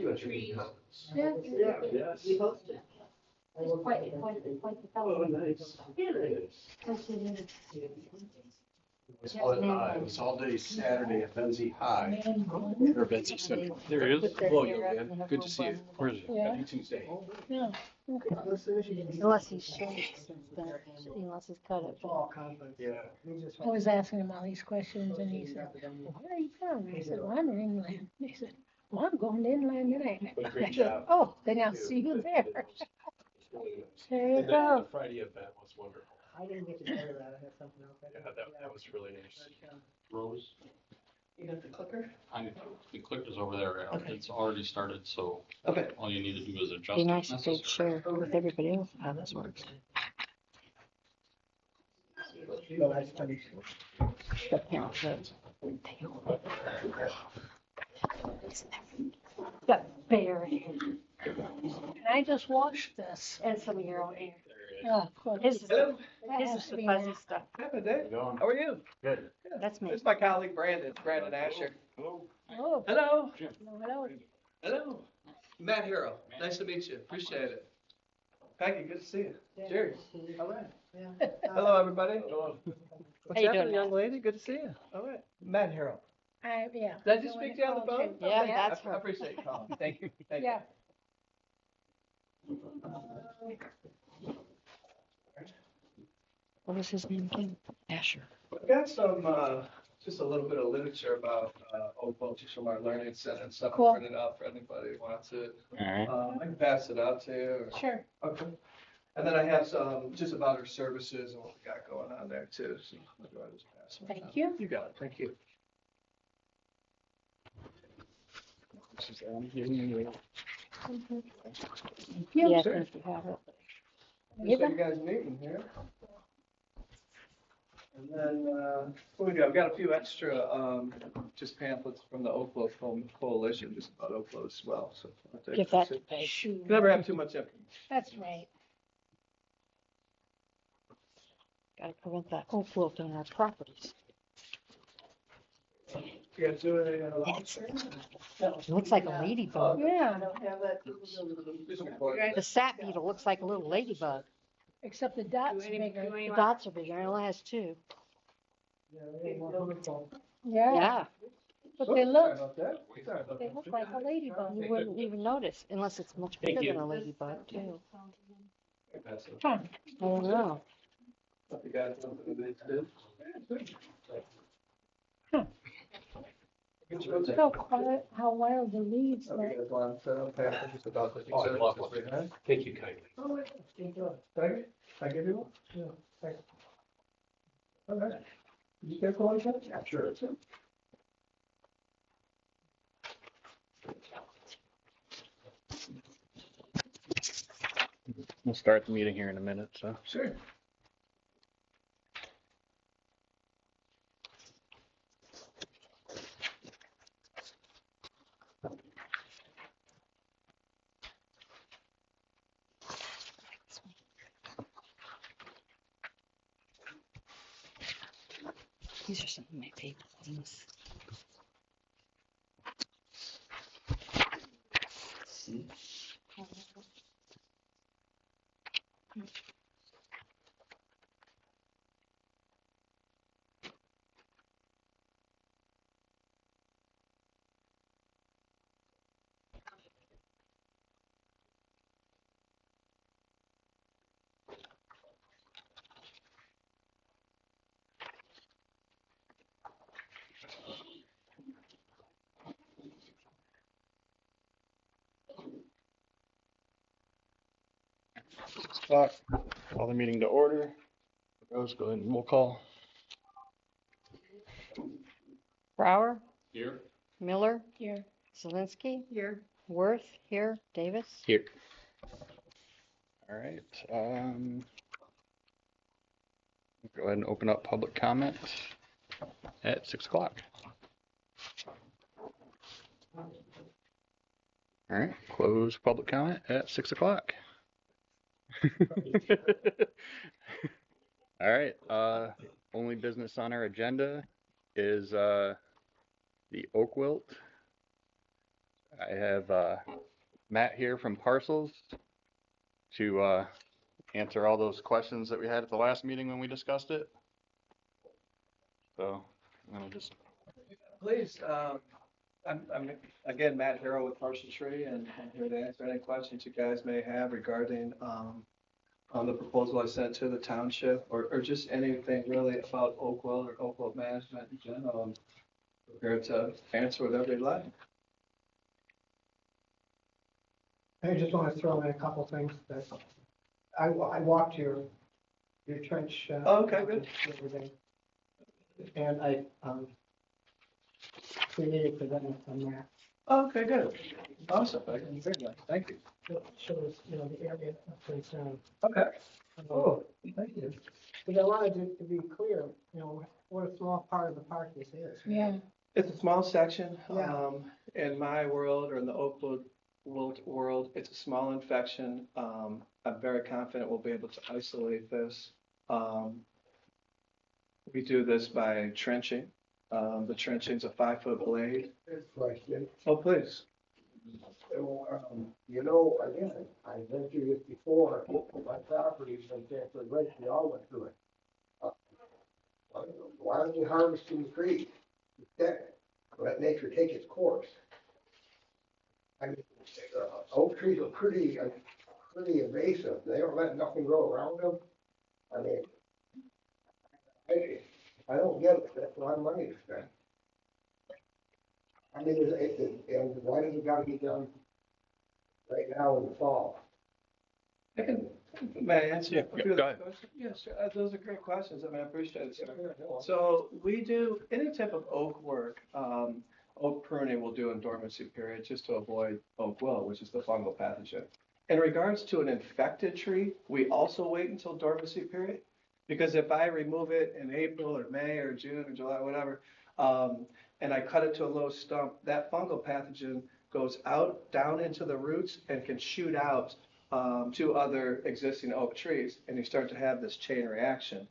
Yeah. Yes. We hosted. It's quite the fellow. Oh, nice. It was all day Saturday at Benzie High, or Benzie Central. There he is. Hello, young man. Good to see you. Where is he? Yeah. Happy Tuesday. Yeah. Okay. Unless he's shaved since then, unless he's cut it. Yeah. I was asking him all these questions and he said, well, where are you from? I said, well, I'm in England. He said, well, I'm going to Inland today. But a great I said, job. oh, then I'll see you there. There you And go. the Friday event was wonderful. I didn't get to go to that. I had something else. Yeah, that was really nice. Rose. You got the clicker? The clicker's over there. Okay. It's already started, so Okay. all you need to do is adjust Be it. nice if they'd share with everybody else how this works. No, that's funny. The parents vote. Got bear here. And I just washed this. And some of your own hair. Oh, cool. His is, Hello. That his has is to the be fuzzy nice. stuff. Have a day. Going. How are you? Good. That's me. This is my colleague Brandon, Asher. Hello. Oh, Hello. hello. Hello. Matt Hero. Nice to meet you. Appreciate it. Peggy, good to see you. Jerry. All right. Hello, everybody. What's How you happening, doing, young lady? Good to see you. All right. Matt Hero. Yeah. Did I just speak to you on the phone? Yeah, Okay. that's I her. appreciate you calling. Thank you. Thank you. Yeah. What was his name again? Asher. I've got some, just a little bit of literature about old cultures from our learning center and stuff. Cool. Printed out for anybody who wants it. All right. I can pass it out to you. or- Sure. Okay. And then I have some just about our services and what we got going on there too. So I'll go ahead and just pass them Thank out. you. You got it. Thank you. Thank you. Yeah, I Sure. think you have it. Just so you guys meeting here. And then, what we got? We've got a few extra, just pamphlets from the Oklo Coalition, just about Oklo as well, so. I'll take Give this. that to Paige. Shoot. Never have too much information. That's right. Gotta prevent that overflow on our properties. You guys do it, It looks like a ladybug. Yeah, The sap beetle looks like a little ladybug. except the dots are bigger. The dots are bigger, it only has two. Yeah, Yeah, but Oh, they sorry look, about that. Sorry about they that. look like a ladybug. you wouldn't even notice unless it's much bigger than a ladybug too. Pass it. Huh. I don't know. You got something to do? Look how quiet, how wild the leaves You are. guys want to, okay, just about the. Oh, I love it. Thank you kindly. Oh, wait. Can I give you one? Yeah. Thanks. All right. Did you get one? Yeah, sure. We'll start the meeting here in a minute, so. Sure. These are some of my favorite things. Call the meeting to order. Rose, go ahead and roll call. Brower, Here. Miller, Here. Zelinski, Here. Worth, here, Davis. Here. All right. Go ahead and open up public comment at 6 o'clock. All right. Close public comment at 6 o'clock. All right. Only business on our agenda is the Wilt I have Matt here from Parcels to answer all those questions that we had at the last meeting when we discussed it. So I'm gonna just Please, I'm again, Matt Harrell with Parcel and I'm here to answer any questions you guys may have regarding, on the proposal I sent to the township or just anything really about Oakville or Oakville management in general. I'm prepared to answer whatever you'd like. I just want to throw in a couple things that I walked your trench. Oh, okay, good. the other day. And I created for them a map Oh, okay, good. Awesome. Very nice. Thank you. that shows, the area of concern. Okay. Oh, thank you. Because I wanted it to be clear, what a small part of the park this is. Yeah, It's a small section. Yeah. In my world or in the Oakwood world, it's a small infection. I'm very confident we'll be able to isolate this. We do this by trenching. The trenching's a 5-foot blade. Question. Oh, please. So, again, I mentioned this before, my property's been transferred, we all went through it. Why don't you harvest the trees instead? Let nature take its course. I mean, oak trees are pretty invasive, they don't let nothing grow around them. I mean, I don't get it, that's a lot of money to spend. I mean, and why does it gotta be done right now in the fall? May I answer? Yeah, go ahead. Yes, sure. Those are great questions. I mean, I appreciate it, sir. So we do any type of oak work, oak pruning we'll do in dormancy period just to avoid oak wilt, which is the fungal pathogen. In regards to an infected tree, we also wait until dormancy period. Because if I remove it in April or May or June or July, whatever, and I cut it to a low stump, that fungal pathogen goes out, down into the roots and can shoot out to other existing oak trees, and you start to have this chain reaction.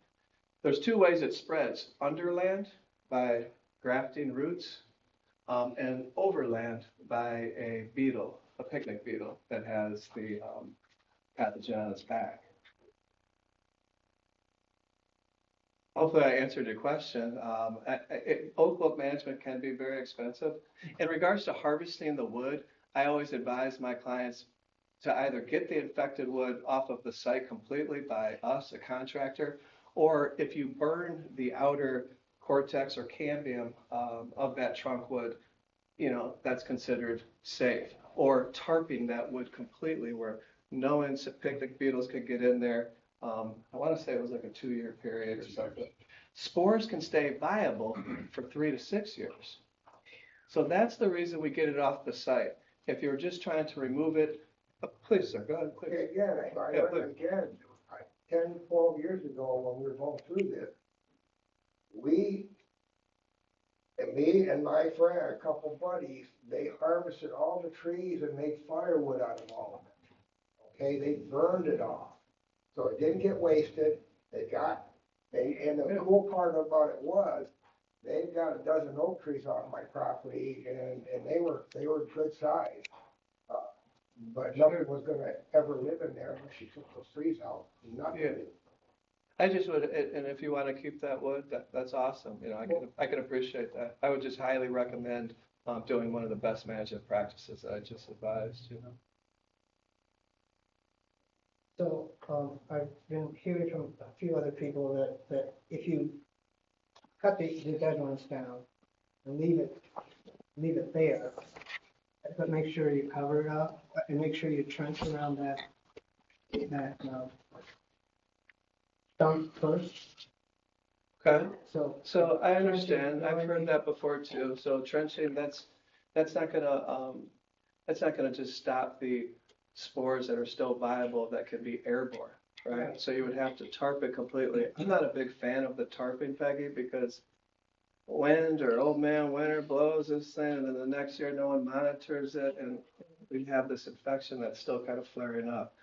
There's two ways it spreads: underland by grafting roots, and overland by a beetle, a picnic beetle that has the pathogen on its back. Hopefully I answered your question. Oak wilt management can be very expensive. In regards to harvesting the wood, I always advise my clients to either get the infected wood off of the site completely by us, a contractor, or if you burn the outer cortex or cambium of that trunk wood, that's considered safe. Or tarping that wood completely where no picnic beetles could get in there. I want to say it was like a 2-year period or something. Spores can stay viable for 3 to 6 years. So that's the reason we get it off the site. If you're just trying to remove it, please, sir, go ahead, please. Again, 10, 12 years ago, when we were going through this, me and my friend, a couple buddies, they harvested all the trees and made firewood out of all of it. Okay, they burned it off. So it didn't get wasted. And the cool part about it was, they've got a dozen oak trees on my property, and they were good size. But nothing was gonna ever live in there unless you took those trees out. Nothing. Yeah. I just would, and if you want to keep that wood, that's awesome. I can appreciate that. I would just highly recommend doing one of the best management practices that I just advised. So, I've been hearing from a few other people that if you cut the dead ones down and leave it there, but make sure you cover it up and make sure you trench around that stump first. Okay. So I understand. I've heard that before too. So trenching, that's not gonna just stop the spores that are still viable that can be airborne, right? So you would have to tarp it completely. I'm not a big fan of the tarping, Peggy, because wind or old man winter blows this thing, and then the next year no one monitors it, and we have this infection that's still kind of flaring up.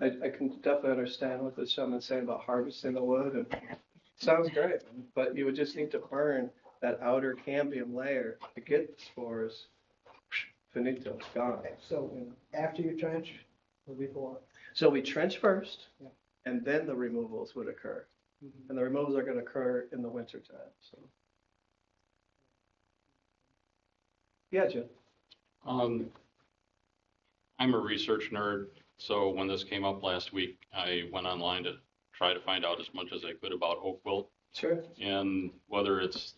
I can definitely understand what the gentleman's saying about harvesting the wood, and it sounds great, but you would just need to burn that outer cambium layer to get the spores finito, it's gone. So after you trench or before? So we trench first, Yeah. and then the removals would occur. And the removals are gonna occur in the winter time, so. Yeah, Jim? I'm a research nerd, so when this came up last week, I went online to try to find out as much as I could about oak wilt, Sure. and whether it's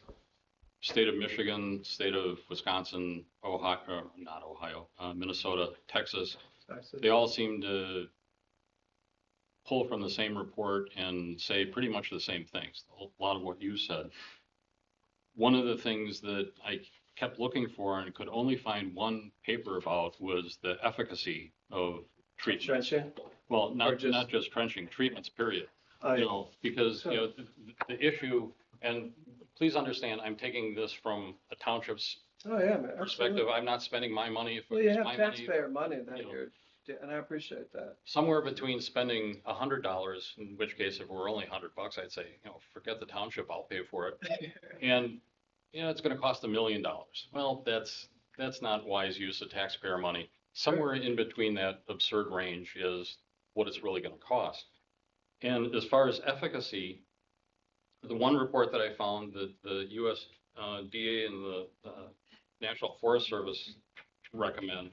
state of Michigan, state of Wisconsin, Ohio, not Ohio, Minnesota, Texas, they all seem to pull from the same report and say pretty much the same things. A lot of what you said. One of the things that I kept looking for and could only find one paper about was the efficacy of treatment. Trenching? Well, not just- just trenching, treatments, period. Oh, You yeah. know, because, you Sure. know, the issue, and please understand, I'm taking this from a township's Oh, yeah, man, perspective. absolutely. I'm not spending my money. If Well, it you was have my money, taxpayer money that you know. you're, and I appreciate that. somewhere between spending $100, in which case if we're only $100, I'd say, you know, forget the township, I'll pay for it. And, you know, it's gonna cost $1 million. Well, that's not wise use of taxpayer money. Somewhere in between that absurd range is what it's really gonna cost. And as far as efficacy, the one report that I found that the USDA and the National Forest Service recommend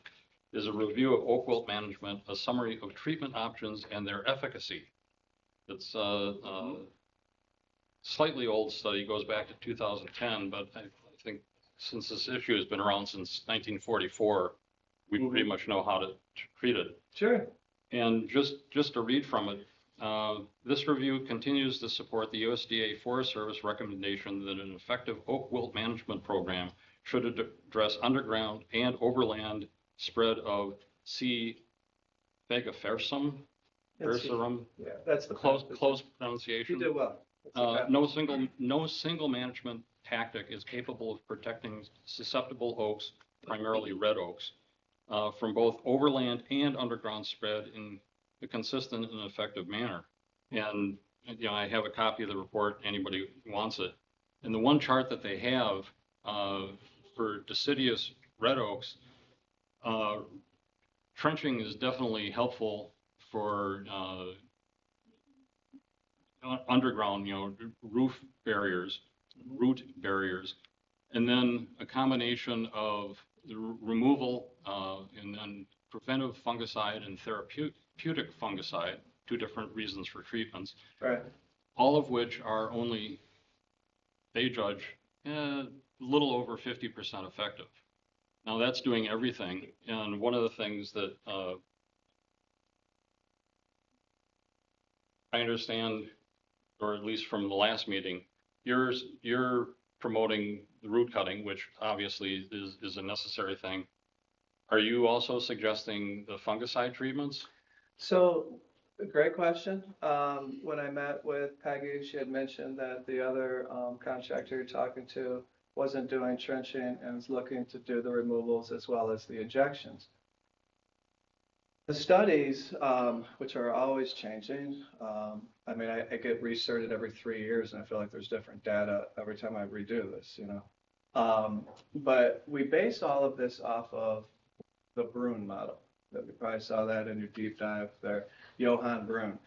is a review of oak wilt management, a summary of treatment options and their efficacy. It's a slightly old study, goes back to 2010, but I think since this issue has been around since 1944, we pretty much know how to treat it. Sure. And just to read from it, this review continues to support the USDA Forest Service recommendation that an effective oak wilt management program should address underground and overland spread of C. Fagafersum, Yeah, that's the. close You pronunciation. did well. That's okay. No single management tactic is capable of protecting susceptible oaks, primarily red oaks, from both overland and underground spread in a consistent and effective manner. And, you know, I have a copy of the report, anybody who wants it. And the one chart that they have for deciduous red oaks, trenching is definitely helpful for underground, you know, root barriers, and then a combination of the removal and then preventive fungicide and therapeutic fungicide, two different reasons for treatments, Right. all of which are only, they judge, a little over 50% effective. Now that's doing everything, and one of the things that I understand, or at least from the last meeting, you're promoting the root cutting, which obviously is a necessary thing. Are you also suggesting the fungicide treatments? So, great question. When I met with Peggy, she had mentioned that the other contractor you're talking to wasn't doing trenching and was looking to do the removals as well as the injections. The studies, which are always changing, I mean, I get restarted every 3 years and I feel like there's different data every time I redo this, you know. But we base all of this off of the Brune model. That we probably saw that in your deep dive there, Johann Brune.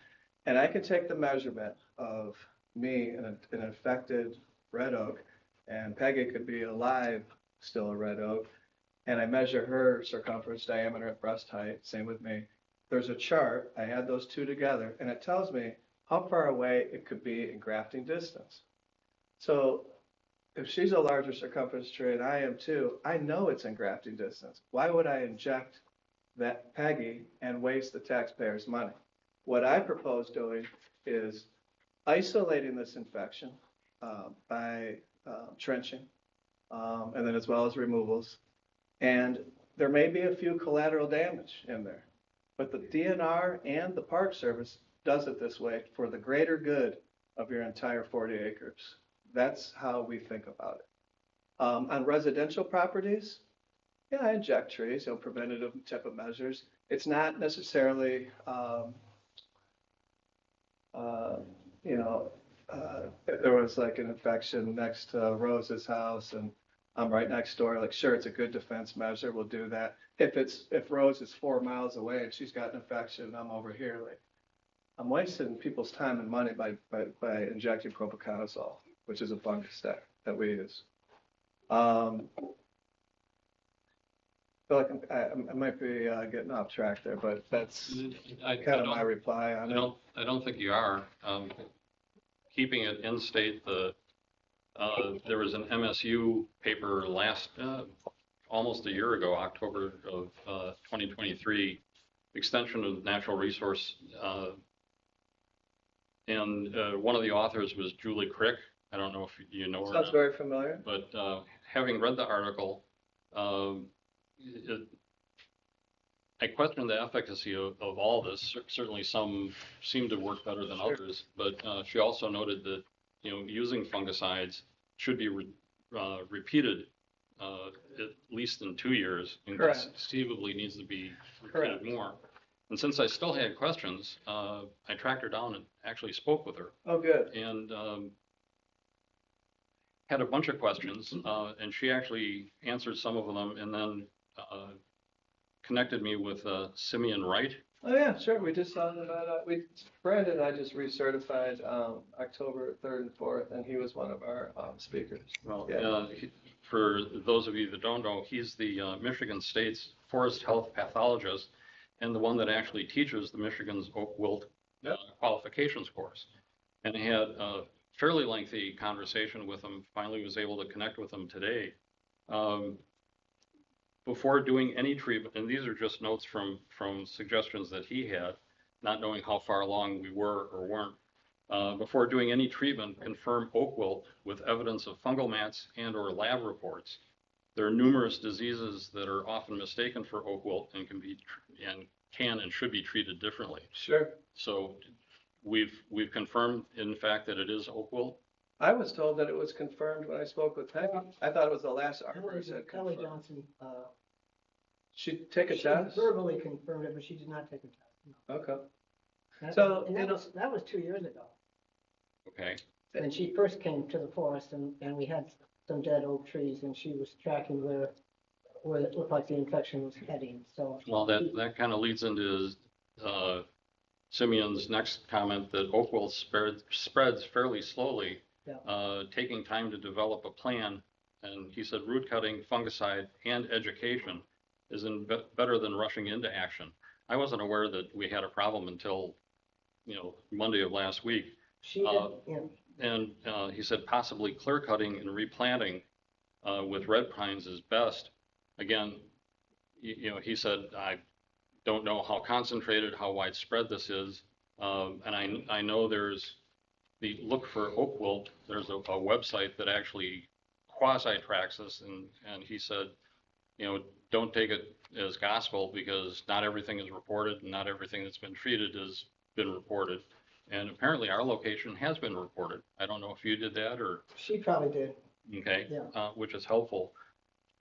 And I can take the measurement of me in an infected red oak, and Peggy could be alive, still a red oak, and I measure her circumference, diameter, at breast height, same with me. There's a chart, I add those two together, and it tells me how far away it could be in grafting distance. So if she's a larger circumference tree and I am too, I know it's in grafting distance. Why would I inject that Peggy and waste the taxpayers' money? What I propose doing is isolating this infection by trenching, and then as well as removals. And there may be a few collateral damage in there, but the DNR and the Park Service does it this way for the greater good of your entire 40 acres. That's how we think about it. On residential properties, yeah, I inject trees, you know, preventative type of measures. It's not necessarily, you know, there was like an infection next to Rose's house, and I'm right next door, like, sure, it's a good defense measure, we'll do that. If Rose is 4 miles away and she's got an infection, and I'm over here, like, I'm wasting people's time and money by injecting propiconazole, which is a fungicide that we use. Feel like I might be getting off track there, but that's kind of my reply on it. I don't think you are. Keeping it in state, there was an MSU paper almost a year ago, October of 2023, extension of natural resource. And one of the authors was Julie Crick. I don't know if you know her. Sounds very familiar. But having read the article, I question the efficacy of all this. Certainly some seem to work better than others, but she also noted that, using fungicides should be repeated at least in 2 years, and conceivably needs to be repeated more. And since I still had questions, I tracked her down and actually spoke with her. Oh, good. And had a bunch of questions, and she actually answered some of them, and then connected me with Simeon Wright. Oh, yeah, sure. We just saw him about, Brandon and I just recertified October 3rd and 4th, and he was one of our speakers. Well, yeah. For those of you that don't know, he's the Michigan State's forest health pathologist, and the one that actually teaches the Michigan's oak wilt qualifications course. And I had a fairly lengthy conversation with him, finally was able to connect with him today. Before doing any treatment, and these are just notes from suggestions that he had, not knowing how far along we were or weren't, before doing any treatment, confirm oak wilt with evidence of fungal mats and or lab reports. There are numerous diseases that are often mistaken for oak wilt and can and should be treated differently. Sure. So we've confirmed, in fact, that it is oak wilt. I was told that it was confirmed when I spoke with Peggy. I thought it was the last arborist that Kelly confirmed. Johnson, She take a she test? verbally confirmed it, but she did not take a test. No. Okay. And that was 2 years ago. Okay. And she first came to the forest and we had some dead oak trees and she was tracking where it looked like the infection was heading, so. Well, that kind of leads into Simeon's next comment that oak wilt spreads fairly slowly, taking time to develop a plan. And he said root cutting, fungicide, and education is better than rushing into action. I wasn't aware that we had a problem until, Monday of last week. She did, yeah. And he said possibly clear cutting and replanting with red pines is best. Again, he said, I don't know how concentrated, how widespread this is. And I know there's the look for oak wilt. There's a website that actually quasi-tracks this. And he said, don't take it as gospel because not everything is reported and not everything that's been treated has been reported. And apparently our location has been reported. I don't know if you did that or. She probably did. Okay. Yeah. Which is helpful.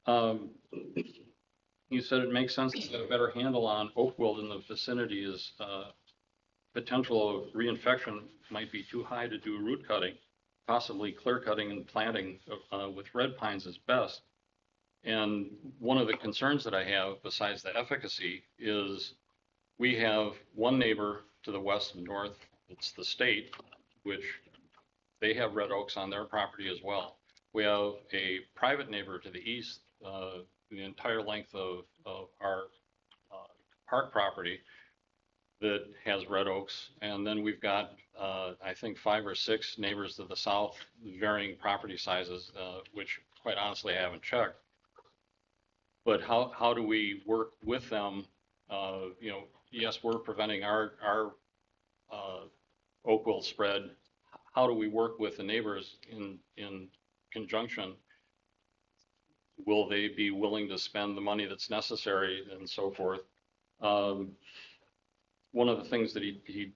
You said it makes sense to get a better handle on oak wilt in the vicinity is potential of reinfection might be too high to do root cutting, possibly clear cutting and planting with red pines is best. And one of the concerns that I have besides the efficacy is we have one neighbor to the west and north, it's the state, which they have red oaks on their property as well. We have a private neighbor to the east, the entire length of our park property that has red oaks. And then we've got, I think 5 or 6 neighbors to the south, varying property sizes, which quite honestly I haven't checked. But how do we work with them? Yes, we're preventing our oak wilt spread. How do we work with the neighbors in conjunction? Will they be willing to spend the money that's necessary and so forth? One of the things that he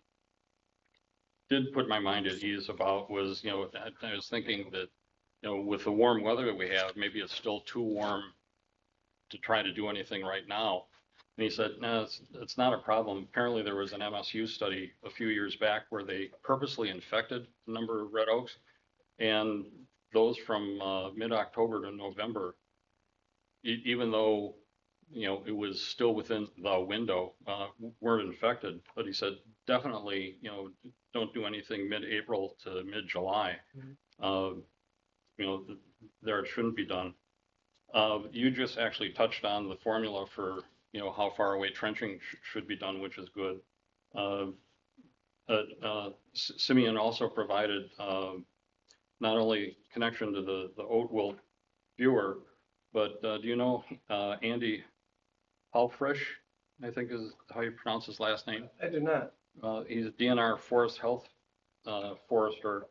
did put my mind at ease about was, I was thinking that, with the warm weather that we have, maybe it's still too warm to try to do anything right now. And he said, no, it's not a problem. Apparently there was an MSU study a few years back where they purposely infected a number of red oaks, and those from, mid-October to November, even though, you know, it was still within the window, weren't infected. But he said, definitely, you know, don't do anything mid-April to mid-July. You know, there it shouldn't be done. You just actually touched on the formula for, you know, how far away trenching should be done, which is good. Simeon also provided, not only connection to the oat wilt viewer, but, do you know, Andy Halfresh, I think is how you pronounce his last name? I do not. He's a DNR Forest Health, forester,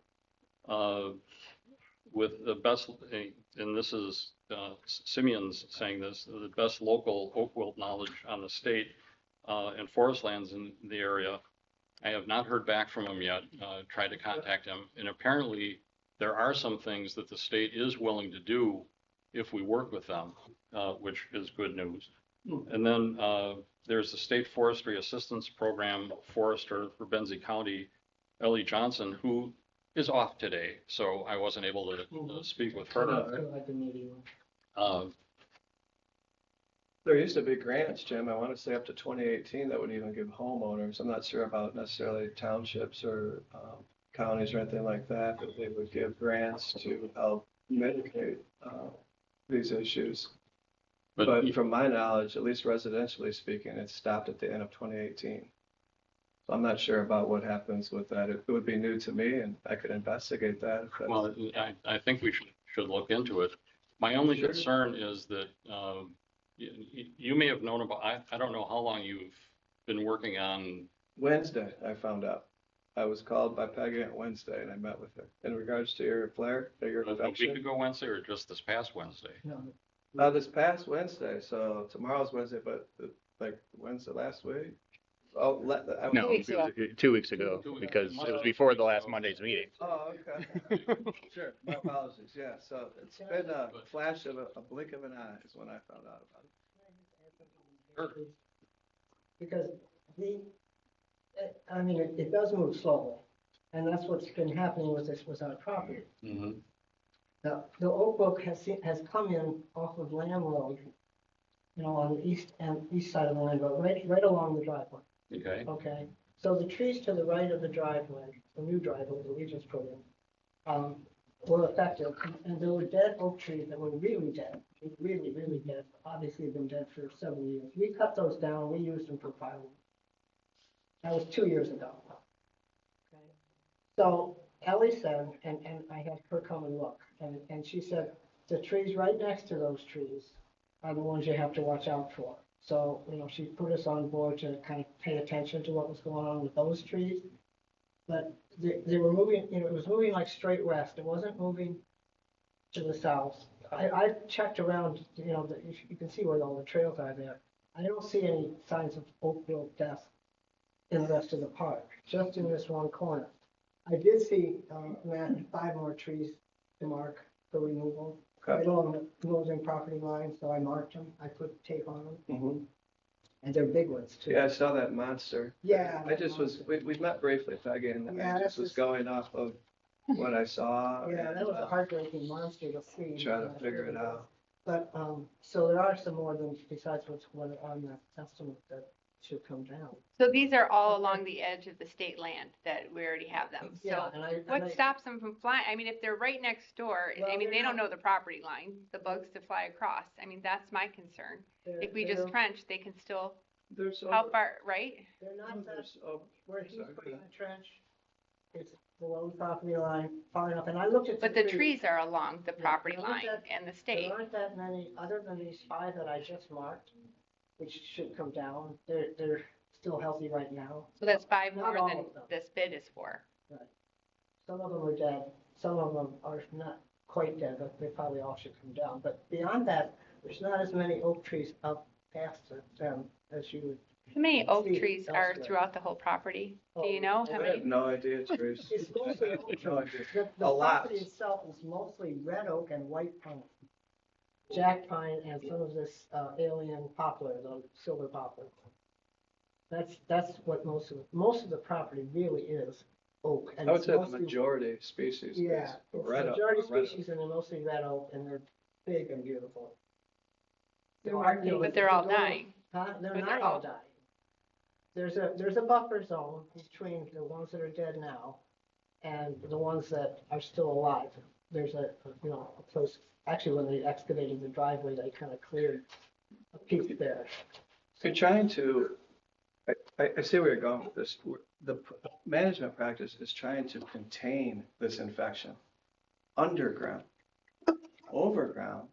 with the best, and this is, Simeon's saying this, the best local oak wilt knowledge on the state, and forest lands in the area. I have not heard back from him yet, tried to contact him, and apparently there are some things that the state is willing to do if we work with them, which is good news. And then, there's the State Forestry Assistance Program forester for Benzie County, Ellie Johnson, who is off today, so I wasn't able to speak with her. There used to be grants, Jim, I want to say up to 2018 that would even give homeowners, I'm not sure about necessarily townships or counties or anything like that, but they would give grants to help mitigate these issues. But from my knowledge, at least residentially speaking, it stopped at the end of 2018. So I'm not sure about what happens with that. It would be new to me, and I could investigate that. Well, I think we should look into it. My only concern is that, you may have known about, I don't know how long you've been working on. Wednesday, I found out. I was called by Peggy on Wednesday, and I met with her in regards to your flare, your A infection. week ago Wednesday or just this past Wednesday? This past Wednesday, so tomorrow's Wednesday, but like Wednesday last week. Oh, No, 2 weeks ago. 2 weeks ago, because it was before the last Monday's meeting. Oh, okay. Sure, my apologies, yeah, so it's been a flash of a blink of an eye is when I found out about it. Because I mean, it does move slowly, and that's what's been happening with our property. Mm-hmm. Now, the oak wilt has come in off of Lamb Road, you know, on the east side of the Lamb Road, right along the driveway. Okay. Okay, so the trees to the right of the driveway, the new driveway that we just put in, were affected, and there were dead oak trees that were really dead, really dead. Obviously, been dead for several years. We cut those down. We used them for firewood. That was 2 years ago. Okay. So Ellie said, and I had her come and look, and she said the trees right next to those trees are the ones you have to watch out for. So, you know, she put us on board to kind of pay attention to what was going on with those trees. But they were moving, you know, it was moving like straight west. It wasn't moving to the south. I checked around, you know, you can see where all the trails are there. I don't see any signs of oak wilt death in the rest of the park, just in this one corner. I did see, Matt, 5 more trees to mark for removal. Right along the closing property line, so I marked them. I put tape on them, Mm-hmm. and they're big ones too. Yeah, I saw that monster. Yeah. I just was, we met briefly, Peggy, and Yeah, I just was going off of what I saw. Yeah, and, that was a heartbreaking monster to see. Try to figure it out. But, so there are some more than, besides what's on the estimate that should come down. So these are all along the edge of the state land that we already have them. Yeah, So what stops them from flying? I mean, if they're right next door, Well, I mean, they're they don't not- know the property line, the bugs to fly across. I mean, that's my concern. If we just they're- trench, they can still, There's how over, far, right? They're not that, there's over, where he's sorry, putting go the trench, it's below the property line, far enough, and I looked at. But the trees are along the Yeah, property there aren't line that- and the state. There aren't that many, other than these 5 that I just marked, which should come down. They're still healthy right now. So that's 5 Not more all than of them. this bid is for. Some of them are dead, some of them are not quite dead, but they probably all should come down. But beyond that, there's not as many oak trees up past them as you would. How many oak See, trees are elsewhere. throughout the whole proproperty? Do you Oh, know how I many? have no idea, Teresa. It's mostly I oak have no trees. idea. The A lot. property itself is mostly red oak and white pine. Jack pine and some of this alien poplar, the silver poplar. That's what most of the property really is. oak. And I would it's say the mostly- majority species Yeah, is it's the red oak. majority red oak. species and they're mostly red oak and they're big and beautiful. They're So all- But they're all dying. Huh? They're But not they're all all- dying. There's a buffer zone between the ones that are dead now and the ones that are still alive. There's a place, actually when they excavated the driveway, they kind of cleared a piece there. If you're trying to, I see where you're going with this. The management practice is trying to contain this infection. Underground, overground,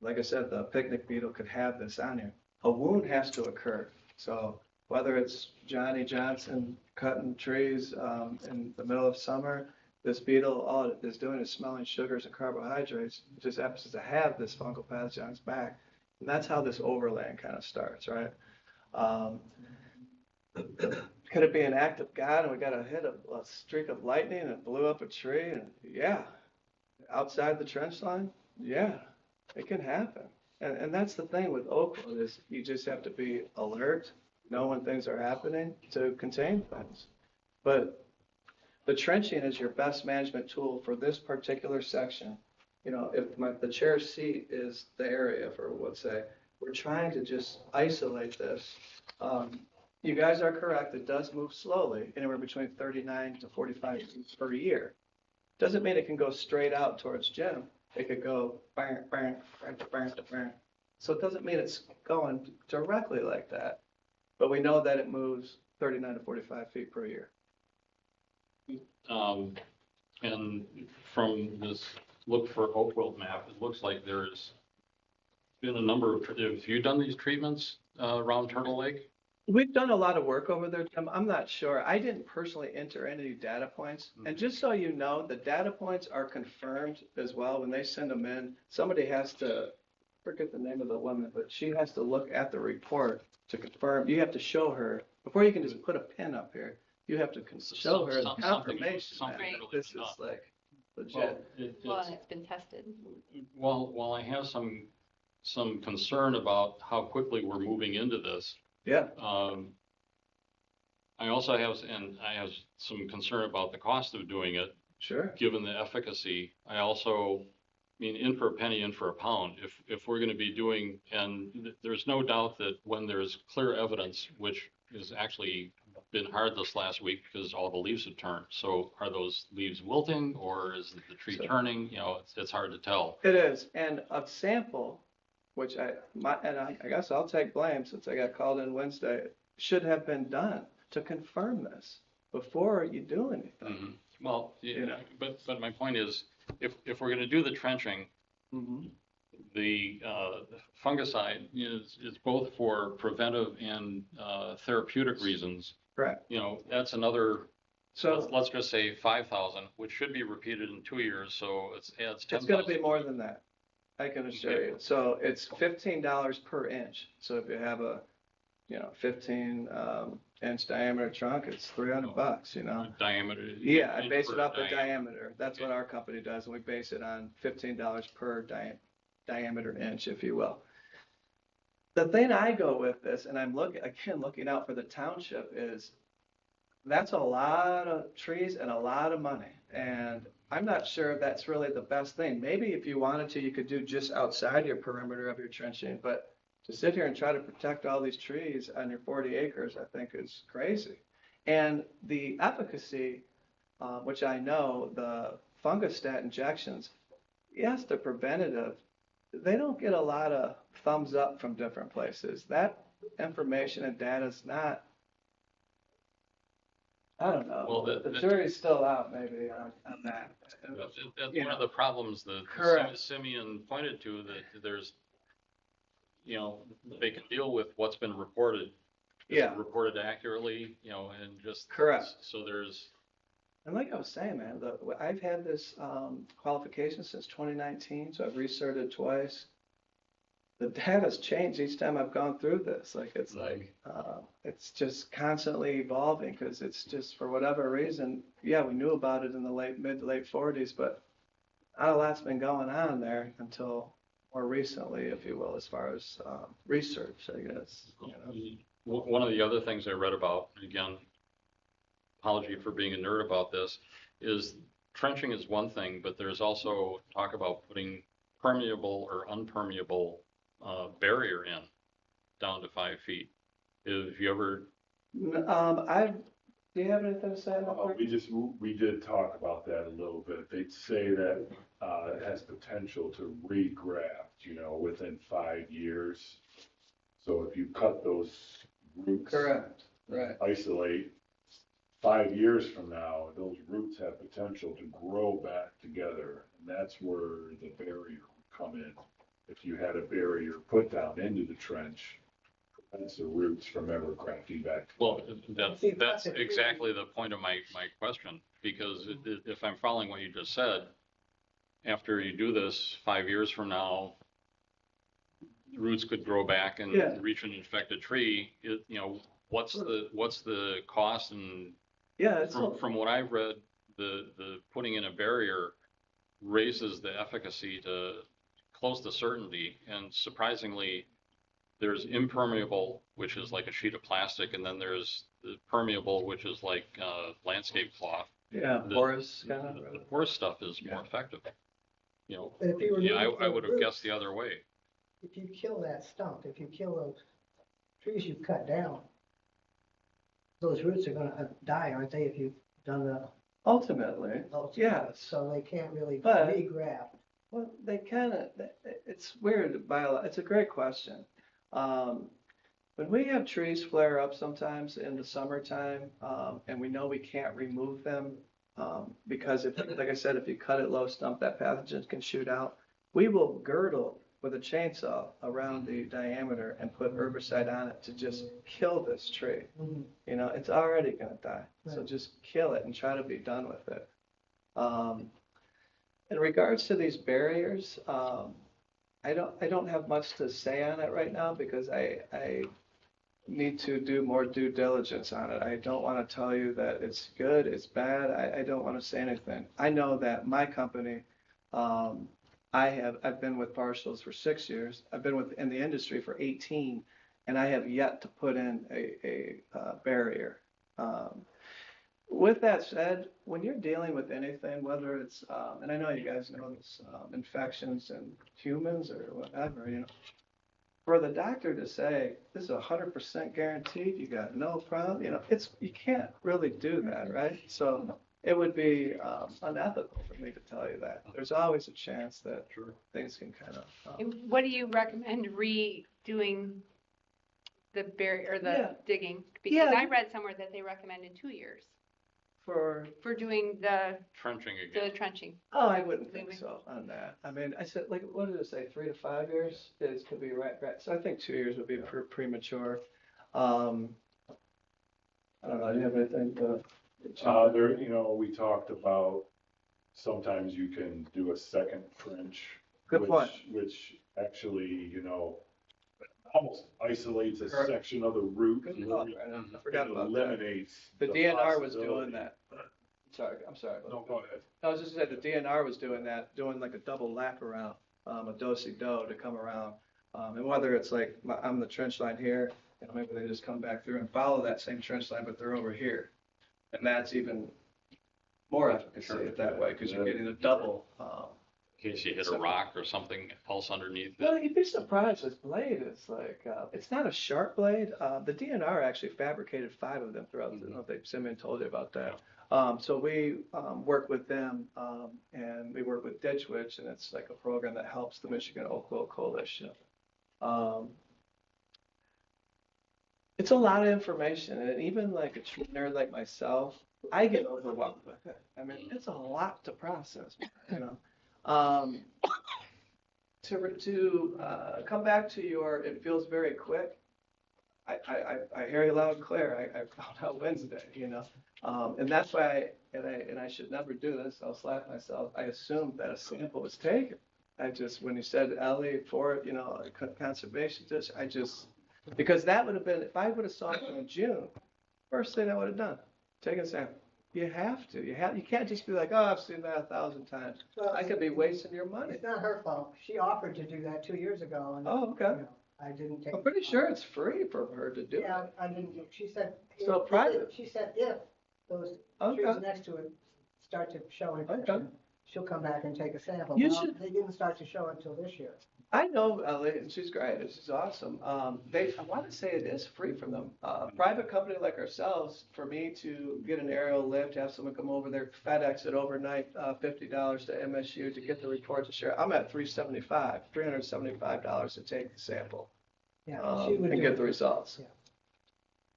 like I said, the picnic beetle could have this on here. A wound has to occur. So whether it's Johnny Johnson cutting trees in the middle of summer, this beetle, all it is doing is smelling sugars and carbohydrates. It just happens to have this fungal pathogen on its back. And that's how this overlaying kind of starts, right? Could it be an act of God and we got a hit of a streak of lightning and it blew up a tree? And yeah, outside the trench line, yeah, it can happen. And that's the thing with Oakwood is you just have to be alert, know when things are happening to contain things. But the trenching is your best management tool for this particular section. You know, if the chair's seat is the area for, let's say, we're trying to just isolate this. You guys are correct, it does move slowly, anywhere between 39 to 45 feet per year. Doesn't mean it can go straight out towards Jim. It could go bang, bang, bang, bang, bang. So it doesn't mean it's going directly like that. But we know that it moves 39 to 45 feet per year. And from this look for oak wilt map, it looks like there's been a number of, have you done these treatments around Turtle Lake? We've done a lot of work over there, Tim. I'm not sure. I didn't personally enter any data points. And just so you know, the data points are confirmed as well. When they send them in, somebody has to, forget the name of the woman, but she has to look at the report to confirm. You have to show her, before you can just put a pin up here, you have to show her the confirmation that something really this is done. like legit. Well, Well, and it's been tested. while I have some concern about how quickly we're moving into this, Yeah, I also have some concern about the cost of doing it, sure. given the efficacy. I also, in for a penny, in for a pound. If we're going to be doing, and there's no doubt that when there's clear evidence, which has actually been hard this last week because all the leaves have turned. So are those leaves wilting or is the tree turning? You know, it's hard to tell. It is. And a sample, which I guess I'll take blame since I got called in Wednesday, should have been done to confirm this before you do anything. Mm-hmm. Well, but my point is, if we're going to do the trenching, Mm-hmm. the fungicide is both for preventive and therapeutic reasons. Correct. You know, that's another. So Let's just say 5,000, which should be repeated in 2 years. So it's 10,000. it's going to be more than that. I can assure you. So it's $15 per inch. So if you have a, 15 inch diameter trunk, it's $300. Diameter. Yeah, I base it off the diameter. That's what our company does, and we base it on $15 per diameter inch, if you will. The thing I go with this, and I'm looking out for the township, is that's a lot of trees and a lot of money. And I'm not sure that's really the best thing. Maybe if you wanted to, you could do just outside your perimeter of your trenching, but to sit here and try to protect all these trees on your 40 acres, I think is crazy. And the efficacy, which I know, the fungostat injections, yes, they're preventative. They don't get a lot of thumbs up from different places. That information and data is not, I don't know. Well, the jury's still out maybe on that. That's one of the problems that Correct. Simeon pointed to, that there's, they can deal with what's been reported. Is Yeah. it reported accurately, and just. Correct. So there's. And like I was saying, man, I've had this qualification since 2019, so I've recerted twice. The data's changed each time I've gone through this. It's just constantly evolving because it's just, for whatever reason, yeah, we knew about it in the mid to late 40s, but not a lot's been going on there until more recently, if you will, as far as research, I guess. One of the other things I read about, again, apology for being a nerd about this, is trenching is one thing, but there's also talk about putting permeable or unpermeable barrier in down to 5 feet. Have you ever, Do you have anything to say about that? We did talk about that a little bit. They'd say that, it has potential to regraft, within 5 years. So if you cut those roots. Correct, right. Isolate, 5 years from now, those roots have potential to grow back together. And that's where the barrier would come in. If you had a barrier put down into the trench, prevents the roots from ever grafting back. well, that's exactly the point of my question, because if I'm following what you just said, after you do this 5 years from now, roots could grow back and Yeah. reach an infected tree. What's the cost? And Yeah, it's, from what I've read, the putting in a barrier raises the efficacy to close to certainty. And surprisingly, there's impermeable, which is like a sheet of plastic, and then there's the permeable, which is like landscape cloth. yeah, porous kind of. The porous stuff is more effective. But if you remove I would have those guessed the other way. If you kill that stump, if you kill those trees you cut down, those roots are gonna die, aren't they, if you've done the. Ultimately, yes. So they can't really But- regraft. Well, they kind of, it's weird, it's a great question. When we have trees flare up sometimes in the summertime, and we know we can't remove them, because if, like I said, if you cut it low stump, that pathogen can shoot out. We will girdle with a chainsaw around the diameter and put herbicide on it to just kill this tree. Mhm. It's already gonna die, so Right. just kill it and try to be done with it. In regards to these barriers, I don't have much to say on it right now because I need to do more due diligence on it. I don't want to tell you that it's good, it's bad. I don't want to say anything. I know that my company, I've been with Parcels for 6 years. I've been in the industry for 18, and I have yet to put in a barrier. With that said, when you're dealing with anything, whether it's, and I know you guys know this, infections in humans or whatever, for the doctor to say, this is 100% guaranteed, you got no problem, you can't really do that, right? So it would be unethical for me to tell you that. There's always a chance that things can kind of. And what do you recommend redoing the barrier or the digging? Because Yeah. I read somewhere that they recommended 2 years for doing the Trenching again. trenching. Oh, I wouldn't think so on that. I mean, I said, like, what did it say, 3 to 5 years? It could be right. So I think 2 years would be premature. I don't know, do you have anything to? We talked about sometimes you can do a second trench. Good point. Which actually, almost isolates a Correct. section of the root. Good thought, Brandon. I forgot It about that. eliminates. The DNR was possibility. doing that. I'm sorry. No, go ahead. I was just saying the DNR was doing that, doing like a double lap around, a do-si-do to come around. And whether it's like, I'm the trench line here, maybe they just come back through and follow that same trench line, but they're over here. And that's even more efficacy that way, because you're getting a double. In case you hit a rock or something else underneath it. Well, you'd be surprised, this blade is like, it's not a sharp blade. The DNR actually fabricated 5 of them throughout, I don't know if Simeon told you about that. So we work with them, and we work with Ditch Witch, and it's like a program that helps the Michigan Oak Willow Coalition. It's a lot of information, and even like a true nerd like myself, I get overwhelmed with it. I mean, it's a lot to process, To come back to it feels very quick. I hear you loud and clear. I found out Wednesday, and that's why, and I should never do this. I'll slap myself. I assumed that a sample was taken. When you said Ellie for it, conservation dish, because that would have been, if I would have saw it in June, first thing I would have done, taken a sample. You have to. You can't just be like, oh, I've seen that 1,000 times. Well, I could be wasting your money. It's not her fault. She offered to do that 2 years ago, and. Oh, okay. I didn't take. I'm pretty sure it's free for her to do Yeah, it. I didn't, she said. So private. She said if those Okay. trees next to it start to show infection, she'll come back and take a sample. You Well, should- they didn't start to show until this year. I know Ellie, and she's great, and she's awesome. I want to say it is free from them. Private company like ourselves, for me to get an aerial lift, have someone come over there, FedEx it overnight, $50 to MSU to get the report to share. I'm at $375 to take the sample, Yeah, she would and do get it. the results. Yeah.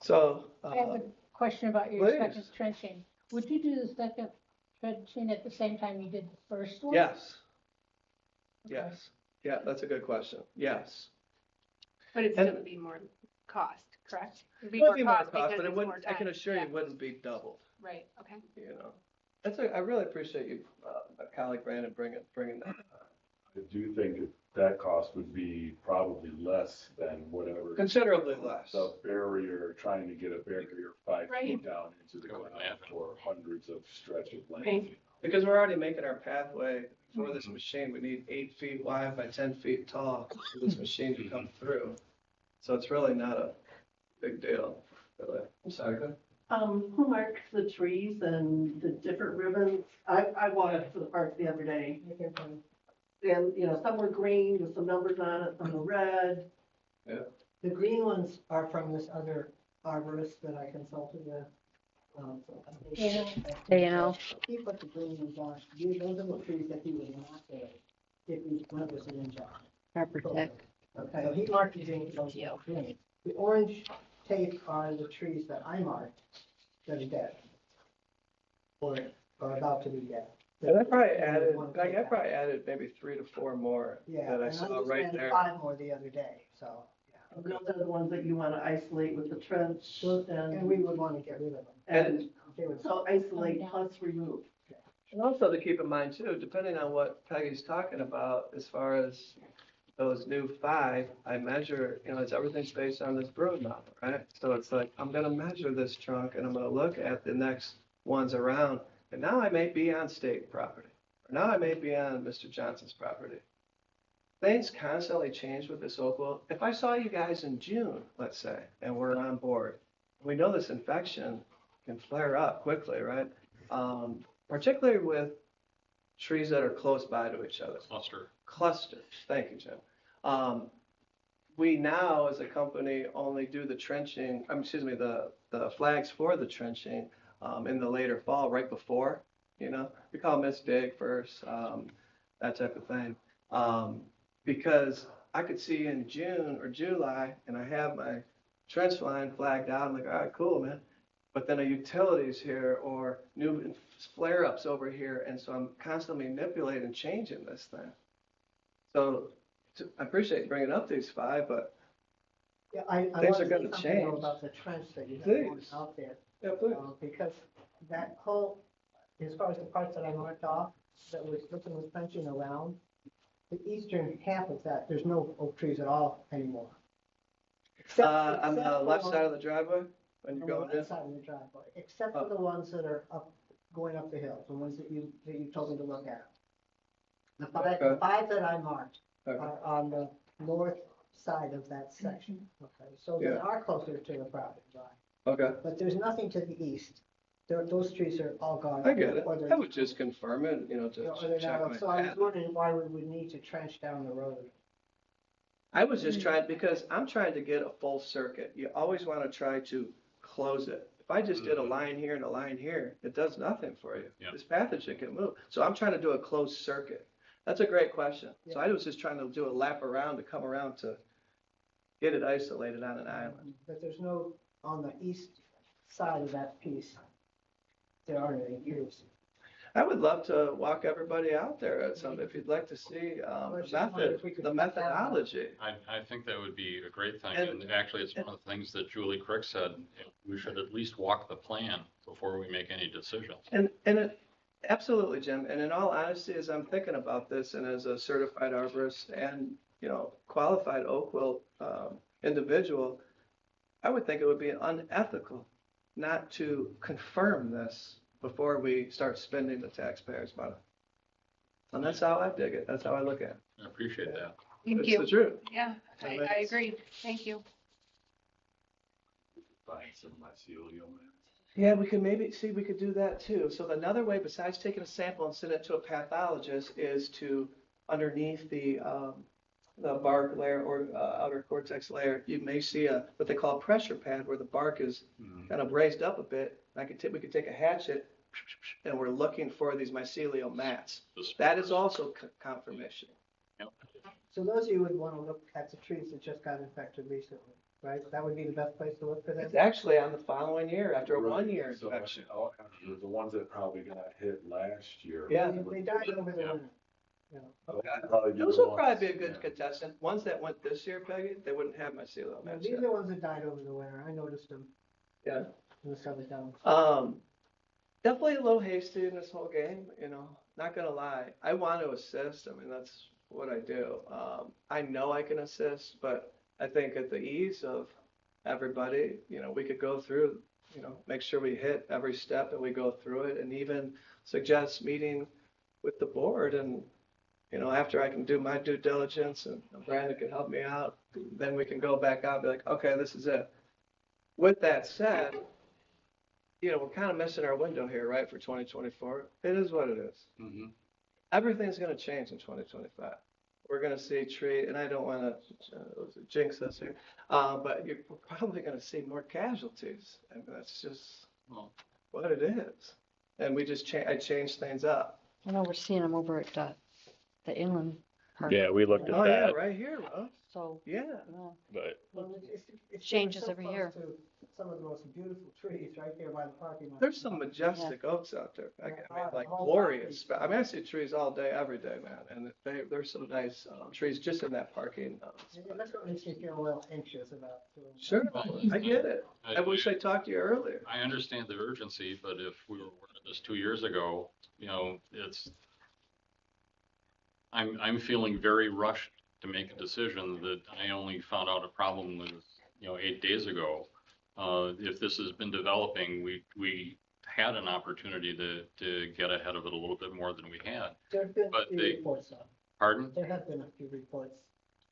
So, I have a question about your please. second trenching. Would you do the second trenching at the same time you did the first one? yes, Okay. yes. Yeah, that's a good question. Yes. But it's And- still would be more cost, correct? It'd It would be more cost cost, because but it it's more wouldn't, I can time. assure you Yeah. it wouldn't be doubled, Right, okay. you know. I really appreciate you, my colleague Brandon bringing that. I do think that cost would be probably less than whatever. Considerably less. The barrier, trying to get a barrier 5 Right. feet down into the I would ground imagine. for hundreds of stretch of land. Right. Because we're already making our pathway for this machine. We need 8 feet wide by 10 feet tall for this machine to come through. So it's really not a big deal, really. I'm sorry, go ahead. Who marks the trees and the different ribbons? I walked to the park the other day, and, you know, some were green with some numbers on it, some were red. The green ones are from this other arborist that I consulted with. Yeah. A&L. He put the green ones on. Those are the trees that he would not say if he went with an inch on. Arbor Tech. Okay, so he marked the green, those are green. The orange tape are the trees that I marked that are dead. Or about to be dead. And I probably added maybe 3 to 4 more Yeah, that I and saw just right added there. 5 more the other day, so, yeah. Those are the ones that you want to isolate with the trench And we would want to get rid of them. and They would- so isolate plus remove. And also to keep in mind too, depending on what Peggy's talking about, as far as those new 5, I measure, you know, it's everything's based on this brood model, right? So it's like, I'm gonna measure this trunk and I'm gonna look at the next ones around, and now I may be on state property, or now I may be on Mr. Johnson's property. Things constantly change with this oak wilt. If I saw you guys in June, let's say, and we're on board, we know this infection can flare up quickly, right? Particularly with trees that are close by to each other. Clusters, thank you, Jim. We now, as a company, only do the trenching, the flags for the trenching in the later fall, right before, you know? We call mist dig first, that type of thing. Because I could see in June or July, and I have my trench line flagged out, I'm like, all right, cool, man. But then a utilities here or new flare-ups over here, and so I'm constantly manipulating and changing this thing. So I appreciate you bringing up these 5, but Yeah, I Things want are to say gonna something change. though about the trench that you have Please. out there. yeah, please. Because that whole, as far as the parts that I marked off, that was looking with fencing around, the eastern half of that, there's no oak trees at all anymore. On the left side of the driveway, when you're On the going right in? side of the driveway, except for the ones that are up, going up the hill, the ones that you told me to look at. The Okay. 5 that I marked Okay. are on the north side of that section, okay? So they Yeah. are closer to the property line, Okay, but there's nothing to the east. Those trees are all gone. I get it. Or they're- I would just confirm it, you know, or to they're check not- my So I was path. wondering why we would need to trench down the road. I was just trying, because I'm trying to get a full circuit. You always want to try to close it. If I just did a line here and a line here, it does nothing for you. Yeah. This pathogen can move. So I'm trying to do a closed circuit. That's a great question. So Yeah. I was just trying to do a lap around to come around to get it isolated on an island. But there's no, on the east side of that piece, there aren't any trees. I would love to walk everybody out there at some, if you'd like to see the just wondered if we could the cut that out. methodology. I think that would be a great thing, And- and actually, it's one of the things that Julie Crick said, you know, we should at least walk the plan before we make any decisions. Absolutely, Jim. And in all honesty, as I'm thinking about this and as a certified arborist and, you know, qualified oak wilt individual, I would think it would be unethical not to confirm this before we start spending the taxpayers' money. And that's how I dig it. That's how I look at it. I appreciate that. Thank It's you. the truth. Yeah, I agree. Thank you. Find some mycelium. Yeah, we could maybe, see, we could do that too. So another way besides taking a sample and sending it to a pathologist is to underneath the bark layer or outer cortex layer, you may see what they call a pressure pad where the bark is kind of raised up a bit. We could take a hatchet and we're looking for these mycelial mats. That is also confirmation. So those of you would want to look at the trees that just got infected recently, right? That would be the best place to look for them? It's actually on the following year, after a Right. 1 year So, infection. the ones that probably got hit last year. Yeah. They died over the winter, you know. Okay. Probably be Those the will probably be a ones, good contestant. Ones that went this year, Peggy, they wouldn't have mycelial Now, mats these yet. are the ones that died over the winter. I noticed them Yeah. in the summertime. Definitely a little hasty in this whole game, not gonna lie. I want to assist. I mean, that's what I do. I know I can assist, but I think at the ease of everybody, we could go through, make sure we hit every step and we go through it and even suggest meeting with the board and, after I can do my due diligence and Brandon can help me out, then we can go back out and be like, okay, this is it. With that said, we're kind of missing our window here, right, for 2024. It is what it is. Mm-hmm. Everything's going to change in 2025. We're going to see tree, and I don't want to jinx us here, but you're probably going to see more casualties. I mean, that's just what it is. And I changed things up. I know we're seeing them over at the inland park. Yeah, we looked at Oh, yeah, that, right here, Rob. So, Yeah. but Well, it's Changes so every close year. to some of the most beautiful trees right there by the parking lot. There's some majestic oaks out there. I mean, like glorious. I mean, I see trees all day, every day, man. And there's some nice trees just in that parking. And that's what makes me feel a little anxious about. Sure, I get it. I wish I talked to you earlier. I understand the urgency, but if we were aware of this 2 years ago, I'm feeling very rushed to make a decision that I only found out a problem with, 8 days ago. If this has been developing, we had an opportunity to get ahead of it a little bit more than we had. There have been But a few reports on, Pardon? there have been a few reports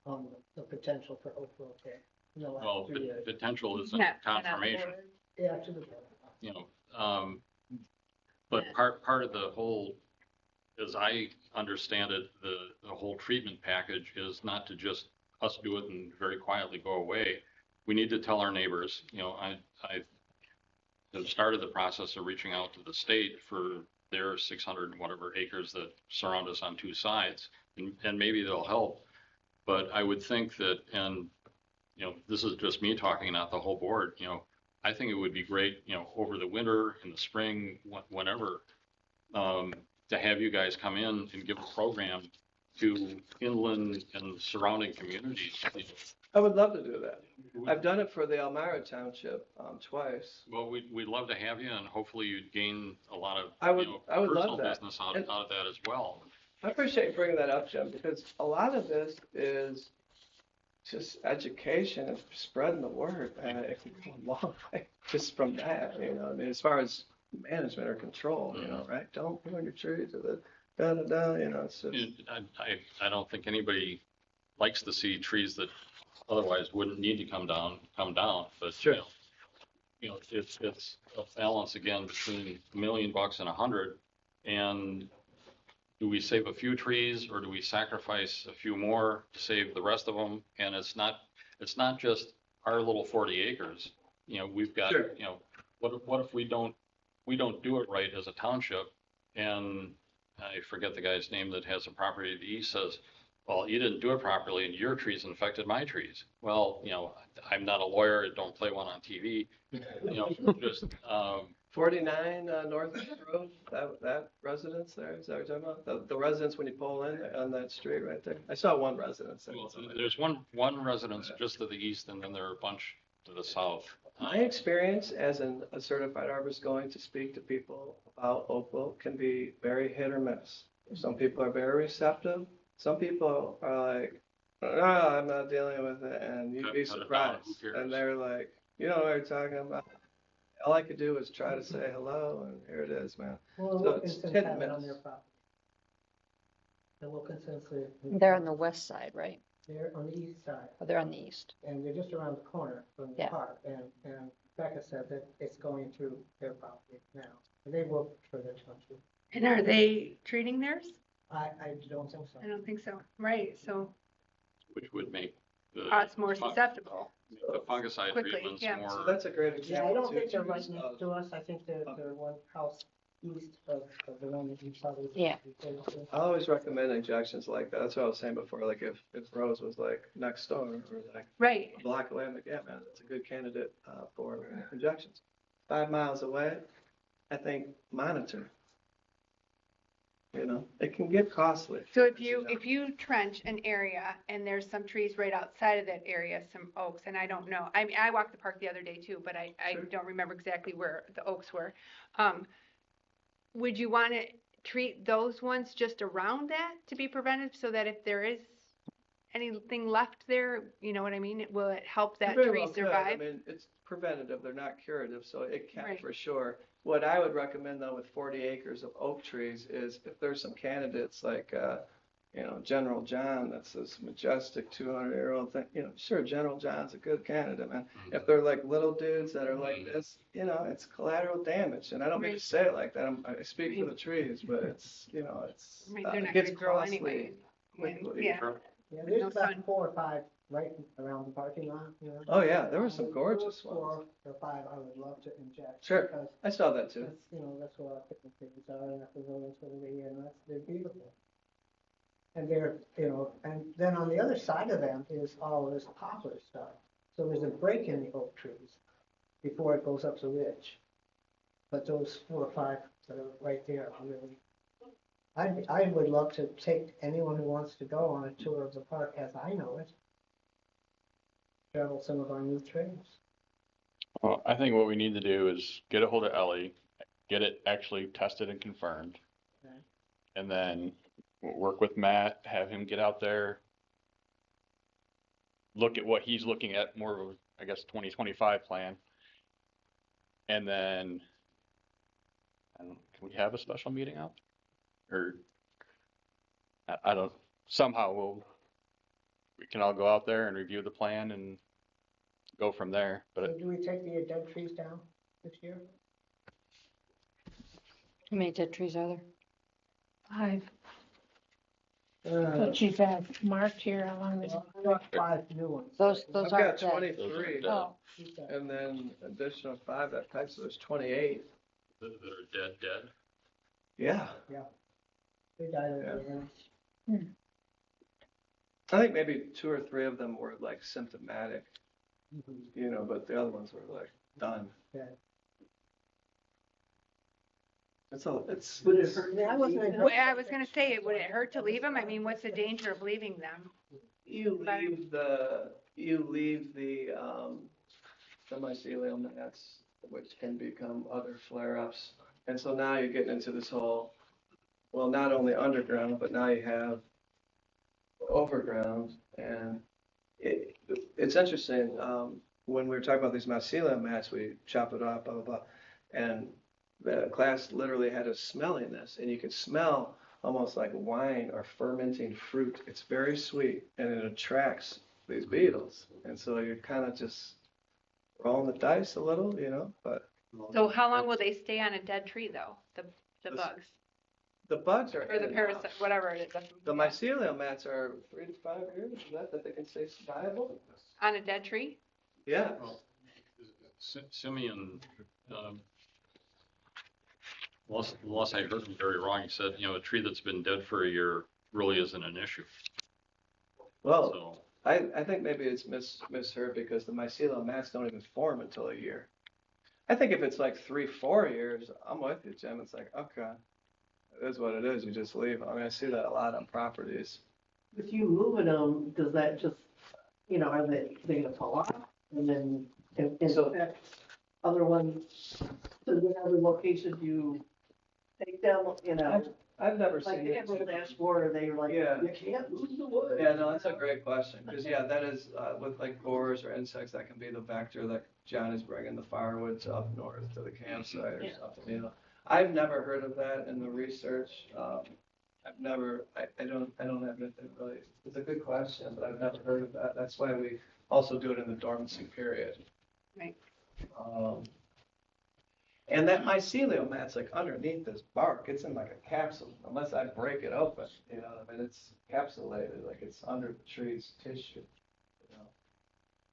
on the potential for oak growth there in the Well, last 3 years. potential isn't Yeah, confirmation, Yeah, to the but part of the whole, as I understand it, the whole treatment package is not to just us do it and very quietly go away. We need to tell our neighbors, I have started the process of reaching out to the state for their 600 and whatever acres that surround us on 2 sides, and maybe they'll help. But I would think that, and, this is just me talking, not the whole board, I think it would be great, over the winter, in the spring, whenever, to have you guys come in and give a program to inland and surrounding communities. I would love to do that. I've done it for the Elmira Township twice. Well, we'd love to have you, and hopefully you'd gain a lot of, I would love personal that. business out of that as well. I appreciate you bringing that up, Jim, because a lot of this is just education and spreading the word. And it can go a long way just from that, I mean, as far as management or control, right? Don't ruin your trees or the da-da-da, it's just. I don't think anybody likes to see trees that otherwise wouldn't need to come down, but, Sure. It's a balance again between $1 million and 100, and do we save a few trees or do we sacrifice a few more to save the rest of them? And it's not just our little 40 acres. We've got, Sure. What if we don't do it right as a township? And I forget the guy's name that has a property to the east, says, well, you didn't do it properly and your trees infected my trees. Well, I'm not a lawyer. I don't play one on TV. Just, 49 North Road, that residence there, is that what you're talking about? The residence when you pull in on that street right there? I saw one residence there. well, there's one residence just to the east, and then there are a bunch to the south. My experience as a certified arborist going to speak to people about oak wilt can be very hit or miss. Some people are very receptive. Some people are like, no, I'm not dealing with it, and you'd be Cut it down, surprised. who cares? And they're like, you know what you're talking about? All I could do was try to say hello, and here it is, man. Well, So it's Wilkinson's hit have and it on miss. their property. The Wilkinson's. They're on the west side, right? They're on the east side, Oh, they're on the east. and they're just around the corner from the Yeah. park, and Becca said that it's going through their property now. And they work for the township. And are they treating theirs? I don't think so. I don't think so. Right, so Which would make the. us more susceptible. The fungicide Quickly, treatments yeah. more. So that's a great Yeah, I example. don't too, think they're right Teresa, next of- to us. I think they're one house east of the one that you probably. Yeah. I always recommend injections like that. That's what I was saying before, like if Rose was like next door or like Right. a block away, I'm like, yeah, man, that's a good candidate for injections. 5 miles away, I think monitor. You know, it can get costly. So if you trench an area and there's some trees right outside of that area, some oaks, and I don't know, I mean, I walked the park the other day too, but I Sure. don't remember exactly where the oaks were. Would you want to treat those ones just around that to be prevented so that if there is anything left there, you know what I mean? Will it help that You very tree well could. survive? I mean, it's preventative, they're not curative, so it can Right. for sure. What I would recommend though with 40 acres of oak trees is if there's some candidates like, you know, General John, that's this majestic 200-year-old thing, you know, sure, General John's a good candidate, man. If they're like little dudes that are like this, you know, it's collateral damage, and I don't mean to Right. say it like that, I speak for the trees, but it's, you know, it's, Right, they're it not gets gonna grow costly anyway. quickly. Yeah. Yeah, No there's about sun. 4 or 5 right around the parking lot, you know. Oh, yeah, there were some gorgeous Those ones. 4 or 5 I would love to inject. Sure. Because I saw that too. that's, you know, that's where our picnic tables are, and that's the buildings for the year, and they're beautiful. And they're, you know, and then on the other side of them is all this poplar stuff. So there's a break in the oak trees before it goes up the ridge. But those 4 or 5 that are right there are really, I would love to take anyone who wants to go on a tour of the park as I know it. Travel some of our new trails. Well, I think what we need to do is get a hold of Ellie, get it actually tested and confirmed. Okay. And then we'll work with Matt, have him get out there, look at what he's looking at, more of, I guess, 2025 plan. And then, I don't, can we have a special meeting out? Or, I don't, somehow we can all go out there and review the plan and go from there, So but do we take the dead trees down this year? How many dead trees are there? 5. Uh, But she's got marked here along the. Well, I got 5 new ones. Those I've got aren't dead. 23, Oh, and then additional 5 that type, so there's 28. That are dead. Yeah, They died of Yeah. the I think maybe 2 or 3 of them were like symptomatic, you know, but the other ones were like done. Yeah. It's, Would it hurt? I wasn't a- Well, I was gonna say, would it hurt to leave them? I mean, what's the danger of leaving them? you leave the mycelium mats, which can become other flare-ups. And so now you're getting into this whole, well, not only underground, but now you have overground. And it's interesting, when we were talking about these mycelium mats, we chop it off, blah, blah, blah. And the class literally had us smelling this, and you could smell almost like wine or fermenting fruit. It's very sweet, and it attracts these beetles. And so you're kind of just rolling the dice a little, you know, but So how long will they stay on a dead tree though? The This- bugs the bugs are. or in the and parasite, out. whatever it is. The mycelium mats are 3 to 5 years, is that they can stay viable? On a dead tree? Yeah. Well, Simeon, unless I heard him very wrong, he said, you know, a tree that's been dead for a year really isn't an issue. Well, So, I think maybe it's misheard because the mycelium mats don't even form until a year. I think if it's like 3, 4 years, I'm with you, Jim. It's like, okay, it is what it is. You just leave. I mean, I see that a lot on properties. With you moving them, does that just, you know, are they gonna fall off? And then, in So- fact, other ones, to whatever location you take them, you know, I've never like seen they it. have little dashboard, they were like, Yeah. you can't lose the wood. Yeah, no, that's a great question, because yeah, that is, with like borers or insects, that can be the vector that John is bringing the firewood to up north to the campsite or Yeah. something, you know. I've never heard of that in the research. I've never, I don't admit that really, it's a good question, but I've never heard of that. That's why we also do it in the dormancy period. Right. And that mycelium mat's like underneath this bark, it's in like a capsule, unless I break it open, you know, I mean, it's capsulated, like it's under the tree's tissue, you know,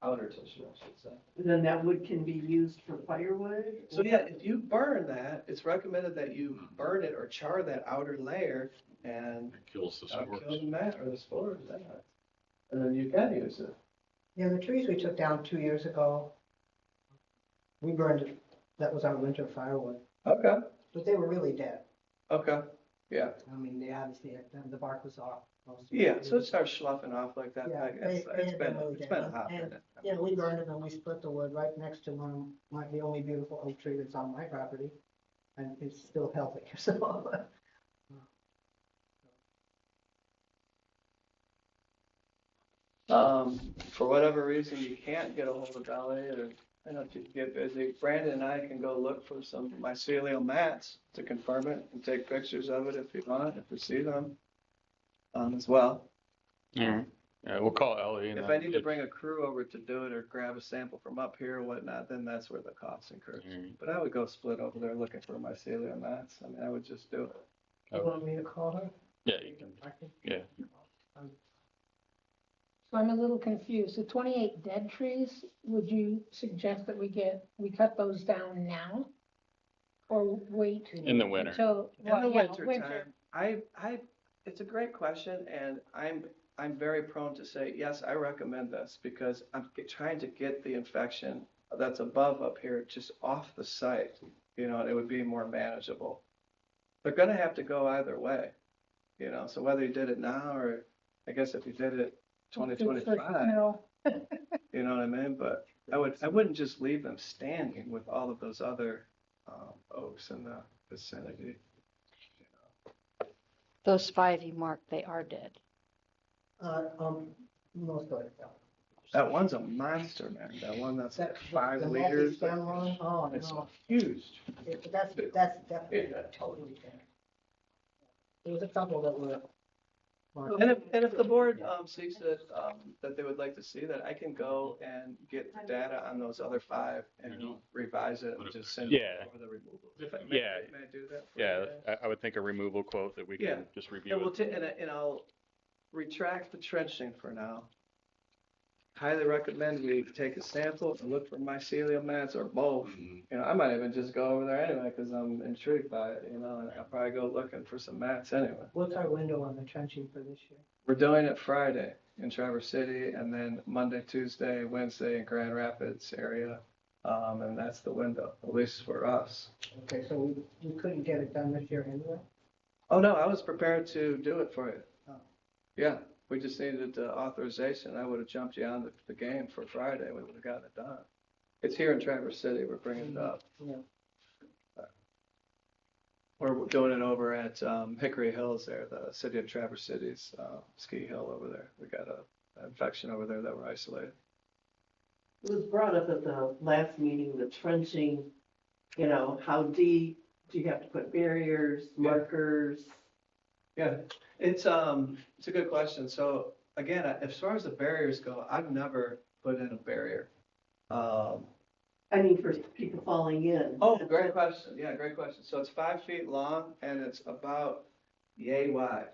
outer tissue, I should say. Then that wood can be used for firewood? So yeah, if you burn that, it's recommended that you burn it or char that outer layer and It kills the kill spores. the mat or the spores, yeah. And then you can use it. Yeah, the trees we took down 2 years ago, we burned it, that was our winter firewood, Okay, but they were really dead. okay, yeah. I mean, they obviously, the bark was off. most of it. Yeah, so it starts sloughing off like that. Yeah, like, they it's had been really it's dead. been a hot And, minute. you know, we burned it and we split the wood right next to the only beautiful oak tree that's on my property. And it's still healthy, so. For whatever reason, you can't get a hold of Dolly, or, I know if you get busy, Brandon and I can go look for some mycelial mats to confirm it and take pictures of it if you want, if you see them, as well. Yeah, we'll call Ellie. And If then I need to bring a crew over to do it or grab a sample from up here or whatnot, then that's where the cost incurs. But I would go split over there looking for mycelial mats. I mean, I would just do it. You want me to call her? Yeah, you can. I can. Yeah. So I'm a little confused. The 28 dead trees, would you suggest that we cut those down now? Or wait? In the winter. Until, In well, the yeah, winter time, it's a great question, and I'm very prone to say, yes, I recommend this, because I'm trying to get the infection that's above up here just off the site, you know, and it would be more manageable. They're gonna have to go either way, you know, so whether you did it now, or I guess if you did it 2025, No. you know what I mean? But I wouldn't just leave them standing with all of those other oaks in the vicinity. Those 5 you marked, they are dead. Most of it. That one's a monster, man. That one that's like The 5 liters. multi-stem one, oh, It's no, huge. that's definitely totally dead. There was a couple that were. And if the board sees that they would like to see that, I can go and get data on those other 5 and revise it and just send it Yeah. for the removal. May I do that? for Yeah, you guys? I would think a removal quote that we Yeah. can just And review we'll it. and I'll retract the trenching for now. Highly recommend we take a sample and look for mycelium mats or both. You know, I might even just go over there anyway because I'm intrigued by it, you know, and I'll probably go looking for some mats anyway. What's our window on the trenching for this year? We're doing it Friday in Traverse City and then Monday, Tuesday, Wednesday in Grand Rapids area. And that's the window, at least for us. Okay, so we couldn't get it done this year anyway? Oh, no, I was prepared to do it for you. Oh. Yeah, we just needed authorization. I would have jumped you on the game for Friday. We would have gotten it done. It's here in Traverse City. We're bringing it up. Yeah. We're doing it over at Hickory Hills there, the city of Traverse City's ski hill over there. We got an infection over there that we're isolated. It was brought up at the last meeting, the trenching, you know, how deep, do you have to put barriers, markers? Yeah, it's a good question. So again, as far as the barriers go, I've never put in a barrier. I mean, for people falling in. Oh, great question. Yeah, great question. So it's 5 feet long and it's about yay wide.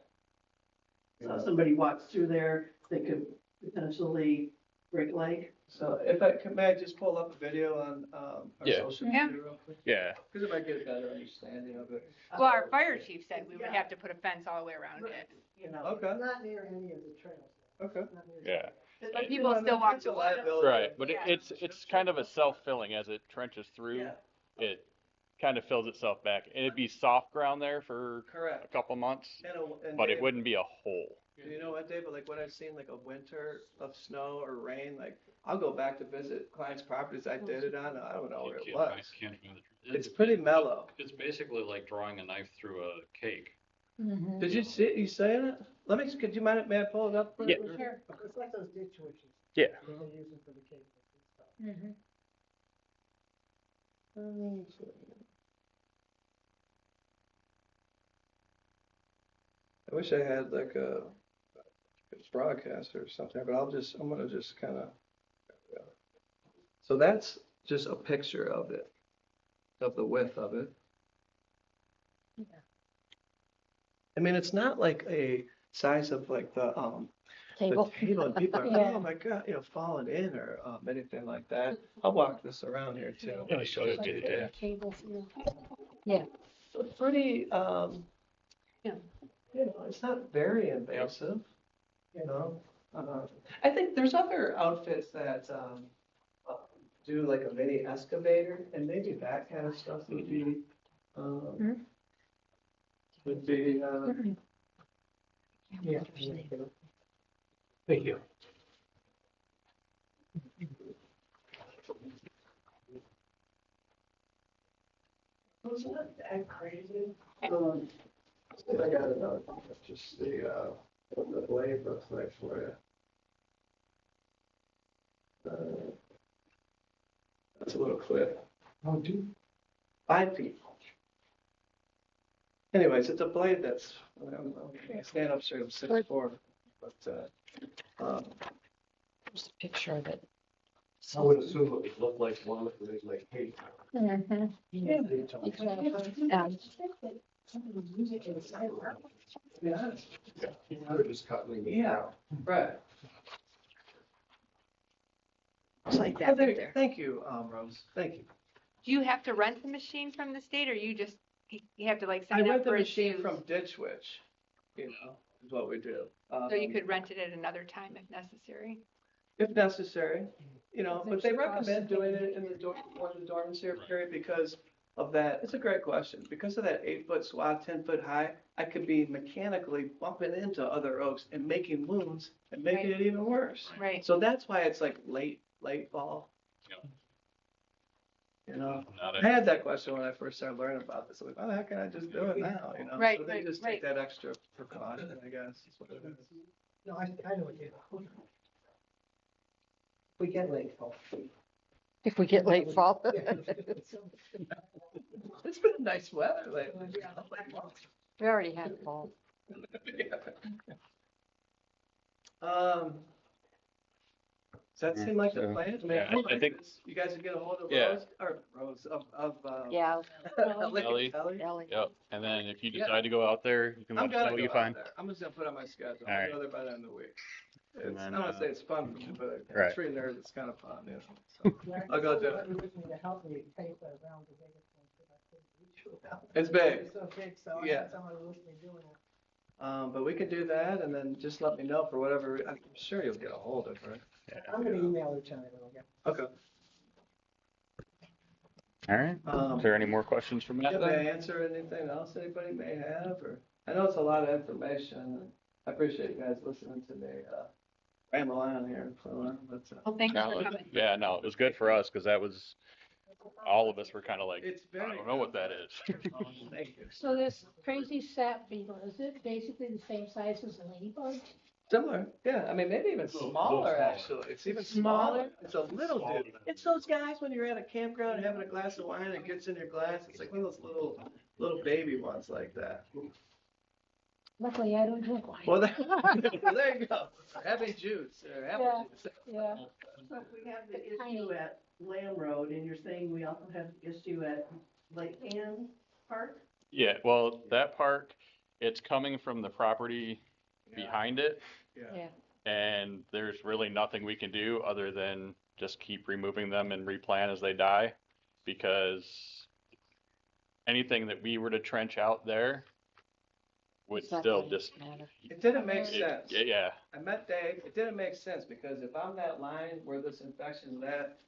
So if somebody walks through there, they could potentially break a leg. So if I can, may I just pull up a video on our Yeah. social Yeah. media real quick? Yeah. Because it might get a better understanding of it. Well, our fire chief said we would have to put a fence all the way around it. You know, Okay, Not near any of the trails. okay. Not near- Yeah. But people still walk It's a the liability. Right, but Yeah. it's kind of a self-filling as it trenches through. Yeah. It kind of fills itself back. And it'd be soft ground there for a Correct. couple months, And but it Dave, wouldn't be a hole. you know what, David, like when I've seen like a winter of snow or rain, like I'll go back to visit clients' properties I did it on, I don't know where it was. It's pretty mellow. It's basically like drawing a knife through a cake. Mhm. Did you see, you saying it? Could you mind, may I pull it up? Yeah. Sure. It's like those ditch witches. Yeah. They're using for the cables and stuff. Mhm. I wish I had like a broadcaster or something, but I'm gonna just kind of. So that's just a picture of it, of the width of it. I mean, it's not like a size of like the Table. table, and people are, Yeah. oh my God, falling in or anything like that. I'll walk this around here too. I showed it to you today. Cable through. So pretty, it's not very invasive, you know. I think there's other outfits that do like a mini excavator, and maybe that kind of stuff would be, Yeah. Thank you. it's not that crazy. I got another, just what the blade looks like for you. That's a little clip. Oh, do 5 feet. Anyways, it's a blade that's, I stand up straight, I'm 6'4", but, There's a picture of it. I would assume it would look like one of those like, hey. Mm-hmm. yeah. Exactly. Yeah. They're just cutting it Yeah. out. Right. It's like Oh, that there- right there. Thank you, Rose, thank you. Do you have to rent the machine from the state, or you have to like I sign rent up the for its machine use? from Ditch Witch, is what we do. So you could rent it at another time if necessary? If necessary, but There's they a cost recommend to doing pay. it in the dormancy period because of that. It's a great question. Because of that 8-foot swath, 10-foot high, I could be mechanically bumping into other oaks and making wounds and making it even worse. Right. So that's why it's like late fall. Not I had that question when I first started learning about this. Like, how can I just do it now? Right, So they right, just right. take that extra precaution, I guess. Is what it is. No, I know what you. We get late, folks. If we get late fall. It's been nice weather lately. We already had fall. Does that seem like the So, plan? yeah, I think- You guys can get a hold of Yeah. Rose, Yeah, Ellie. Ellie. Yep, and then if you Yeah. decide to go out there, you can I'm let us gonna know what go you out find. there. I'm just gonna put it on my schedule. All I'll right. go there by the end of the week. And then, I don't wanna say it's fun, but Right. tree nerd, it's kind of fun, So I'll go do it. To help me pay for around the biggest one, 'cause I couldn't reach without. It's big. It's so big, so I Yeah. had someone with me doing it. But we can do that and then just let me know for whatever, I'm sure you'll get a hold of her. I'm gonna email her tonight when I get. Okay. All right, is there any more questions from Matt Did I then? answer anything else anybody may have, or, I know it's a lot of information. I appreciate you guys listening to me, ramble on here for a while, but, Well, thanks No, for coming. yeah, no, it was good for us, because that was, all of us were kind of like, it's I very. don't know what that is. Thank you. So this crazy sap beetle, is it basically the same size as a ladybug? Similar, yeah, I mean, maybe even Little smaller, smaller. actually, it's even smaller, it's a little dude. It's those guys when you're at a campground having a glass of wine and it gets in your glass, it's like one of those little baby ones like that. Luckily, I don't drink wine. Well, there you go, heavy juice, or apple Yeah. juice. Yeah. So if we have the Tiny. issue at Lamb Road, and you're saying we also have the issue at Lake Ann Park? Yeah, well, that park, it's coming from the property behind it, Yeah. and there's really nothing we can do other than just keep removing them and replant as they die, because anything that we were to trench out there would It's not still gonna just, matter. It didn't make sense. yeah, I met Dave, it didn't make sense, because if I'm that line where this infection's at,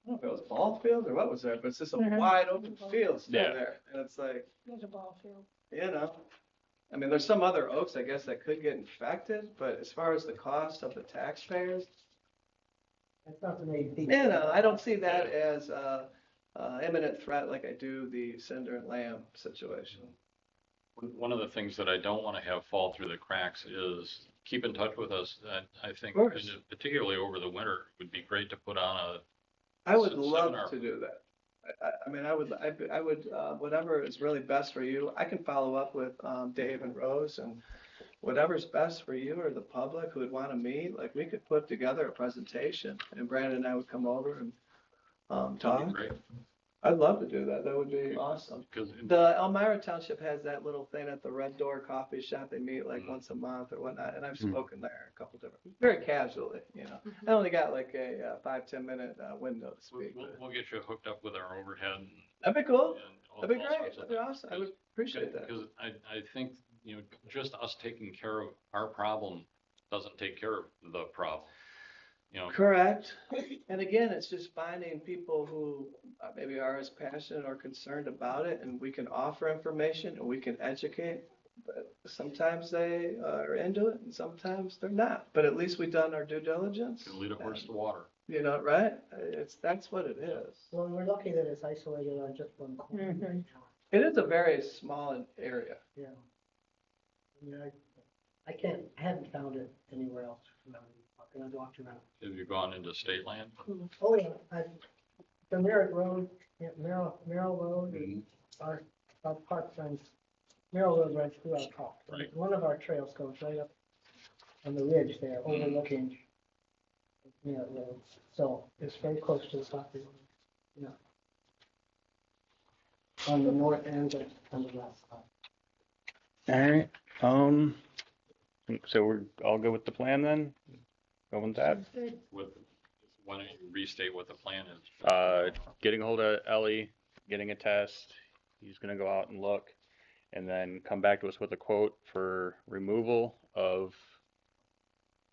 I don't know if it was ball field or what was there, but it's just a Mhm. wide open field still Yeah. there, and it's like, There's a ball field. I mean, there's some other oaks, I guess, that could get infected, but as far as the cost of the taxpayers, That's not the main thing. I don't see that as a imminent threat like I do the cinder and lamb situation. One of the things that I don't want to have fall through the cracks is keep in touch with us. I think, Of course. particularly over the winter, it would be great to put on I would Seminar. love to do that. I mean, I would, whatever is really best for you. I can follow up with Dave and Rose, and whatever's best for you or the public who would want to meet, like, we could put together a presentation and Brandon and I would come over and, talk. Great. I'd love to do that. That would be awesome. Because The Elmira Township has that little thing at the Red Door Coffee Shop. They meet like once a month or whatnot, and I've spoken there a couple different, very casually, you know. I only got like a 5-10 minute window to speak. we'll get you hooked up with our overhead. That'd be cool. and all- That'd be all great. sorts of That'd be things. awesome. I would appreciate that. Because I think, you know, just us taking care of our problem doesn't take care of the problem. You know, Correct. And again, it's just finding people who maybe are as passionate or concerned about it, and we can offer information and we can educate. But sometimes they are into it and sometimes they're not. But at least we've done our due diligence. can lead a horse to water. You know, right? That's what it is. Well, we're lucky that it's isolated on just one corner. Mhm. It is a very small area. Yeah. I mean, I haven't found it anywhere else. I've walked around. Have you gone into state land? Oh, yeah, the Merritt Road, yeah, Merrill Road, our park runs, Merrill Road runs through our park. Right. One of our trails goes right up on the ridge there, overlooking Merritt Road. So it's very close to the property line. Yeah. On the north and on the west side. All right, so we're all good with the plan then? Going with that? Why don't you restate what the plan is? Getting a hold of Ellie, getting a test, he's gonna go out and look, and then come back to us with a quote for removal of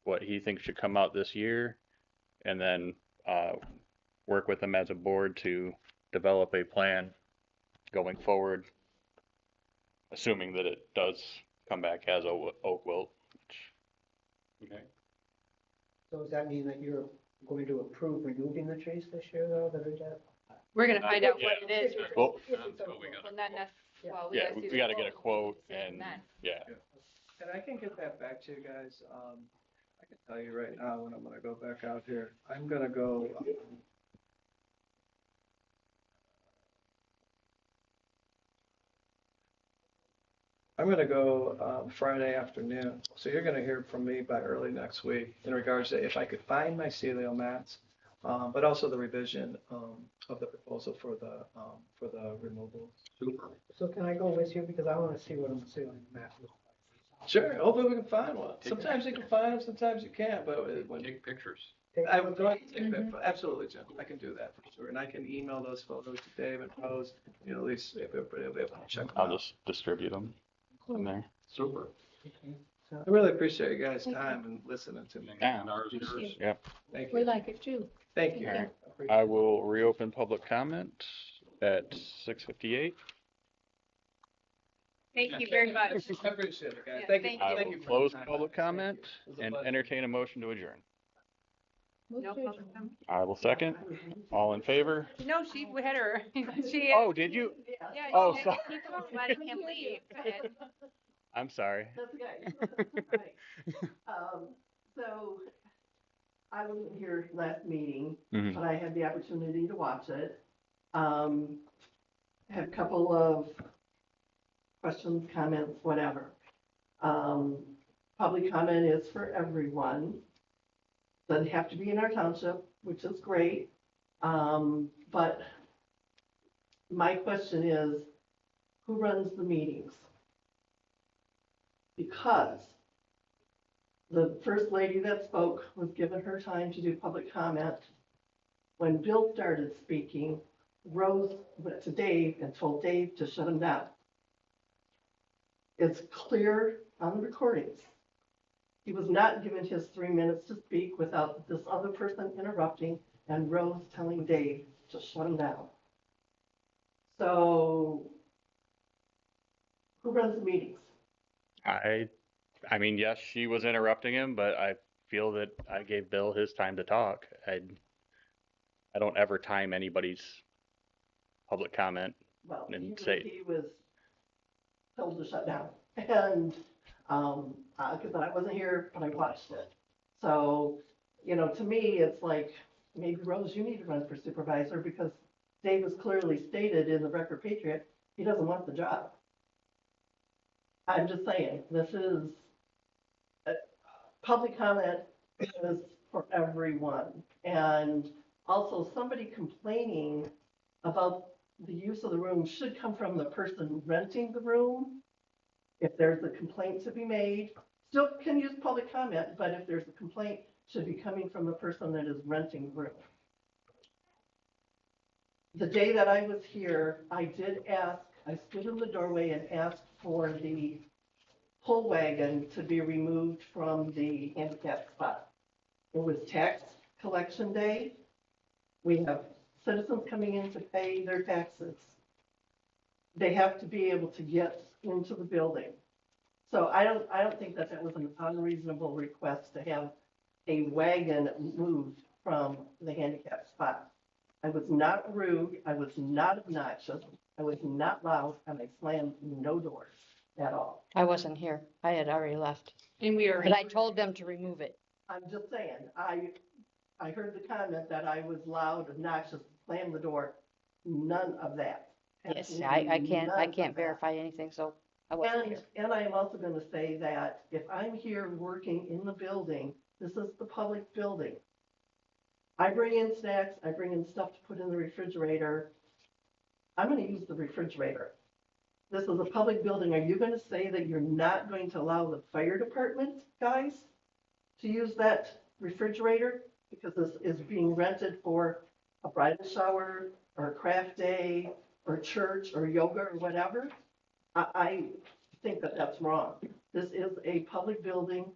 what he thinks should come out this year, and then, work with them as a board to develop a plan going forward, assuming that it does come back as oak wilt. Okay. So does that mean that you're going to approve removing the trees this year, though, that are dead? We're gonna find out what it is. Well, That's what we got. Well, not necessarily, well, yeah, gotta see we the gotta get a quote decision and, then. yeah. And I can get that back to you guys. I can tell you right now when I'm gonna go back out here. I'm gonna go. I'm gonna go Friday afternoon, so you're gonna hear from me by early next week in regards to if I could find my celio mats, but also the revision of the proposal for the removal. Super. So can I go with you, because I want to see what I'm seeing on the map looks like. Sure, hopefully we can find one. Sometimes you can find them, sometimes you can't, but when Take pictures. I would go ahead and take that, absolutely, Jim, I can do that for sure, and I can email those photos to Dave and Rose, you know, at least if everybody will be able to check them I'll out. just distribute them in there. Super. I really appreciate you guys' time and listening to me. Yeah. And ours, yours. Yeah, Thank We you, like it too. thank you. All right. Appreciate I it. will reopen public comment at 6:58. Thank you very much. I appreciate it, guys. Yeah, Thank you. thank I you. Thank will you for close your time. public comment It was a and pleasure. entertain a motion to adjourn. No public comment? I will second. All in favor? No, we had her, she. Oh, did you? Yeah, Oh, she- sorry. keep on letting him leave. And I'm sorry. That's okay. Right. So I wasn't here last meeting, Mhm. but I had the opportunity to watch it. Had a couple of questions, comments, whatever. Public comment is for everyone. Doesn't have to be in our township, which is great. But my question is, who runs the meetings? Because the first lady that spoke was given her time to do public comment. When Bill started speaking, Rose went to Dave and told Dave to shut him down. It's clear on the recordings. He was not given his 3 minutes to speak without this other person interrupting and Rose telling Dave to shut him down. So who runs the meetings? I mean, yes, she was interrupting him, but I feel that I gave Bill his time to talk. I don't ever time anybody's public comment. Well, And say- he was told to shut down. And, because I wasn't here, but I watched it. So, you know, to me, it's like, maybe Rose, you need to run for supervisor because Dave has clearly stated in the Record Patriot, he doesn't want the job. I'm just saying, this is public comment is for everyone. And also somebody complaining about the use of the room should come from the person renting the room. If there's a complaint to be made, still can use public comment, but if there's a complaint, should be coming from the person that is renting the room. The day that I was here, I did ask, I stood in the doorway and asked for the pull wagon to be removed from the handicap spot. It was tax collection day. We have citizens coming in to pay their taxes. They have to be able to get into the building. So I don't think that that was an unreasonable request to have a wagon moved from the handicap spot. I was not rude, I was not obnoxious, I was not loud, and I slammed no doors at all. I wasn't here. I had already left. And we are. But I told them to remove it. I'm just saying, I heard the comment that I was loud, obnoxious, slammed the door, none of that. Yes, Absolutely I none of can't that. verify anything, so I wasn't here. And I am also gonna say that if I'm here working in the building, this is the public building. I bring in snacks, I bring in stuff to put in the refrigerator. I'm gonna use the refrigerator. This is a public building. Are you gonna say that you're not going to allow the fire department guys to use that refrigerator? Because this is being rented for a bridal shower or a craft day or church or yoga or whatever? I think that that's wrong. This is a public building.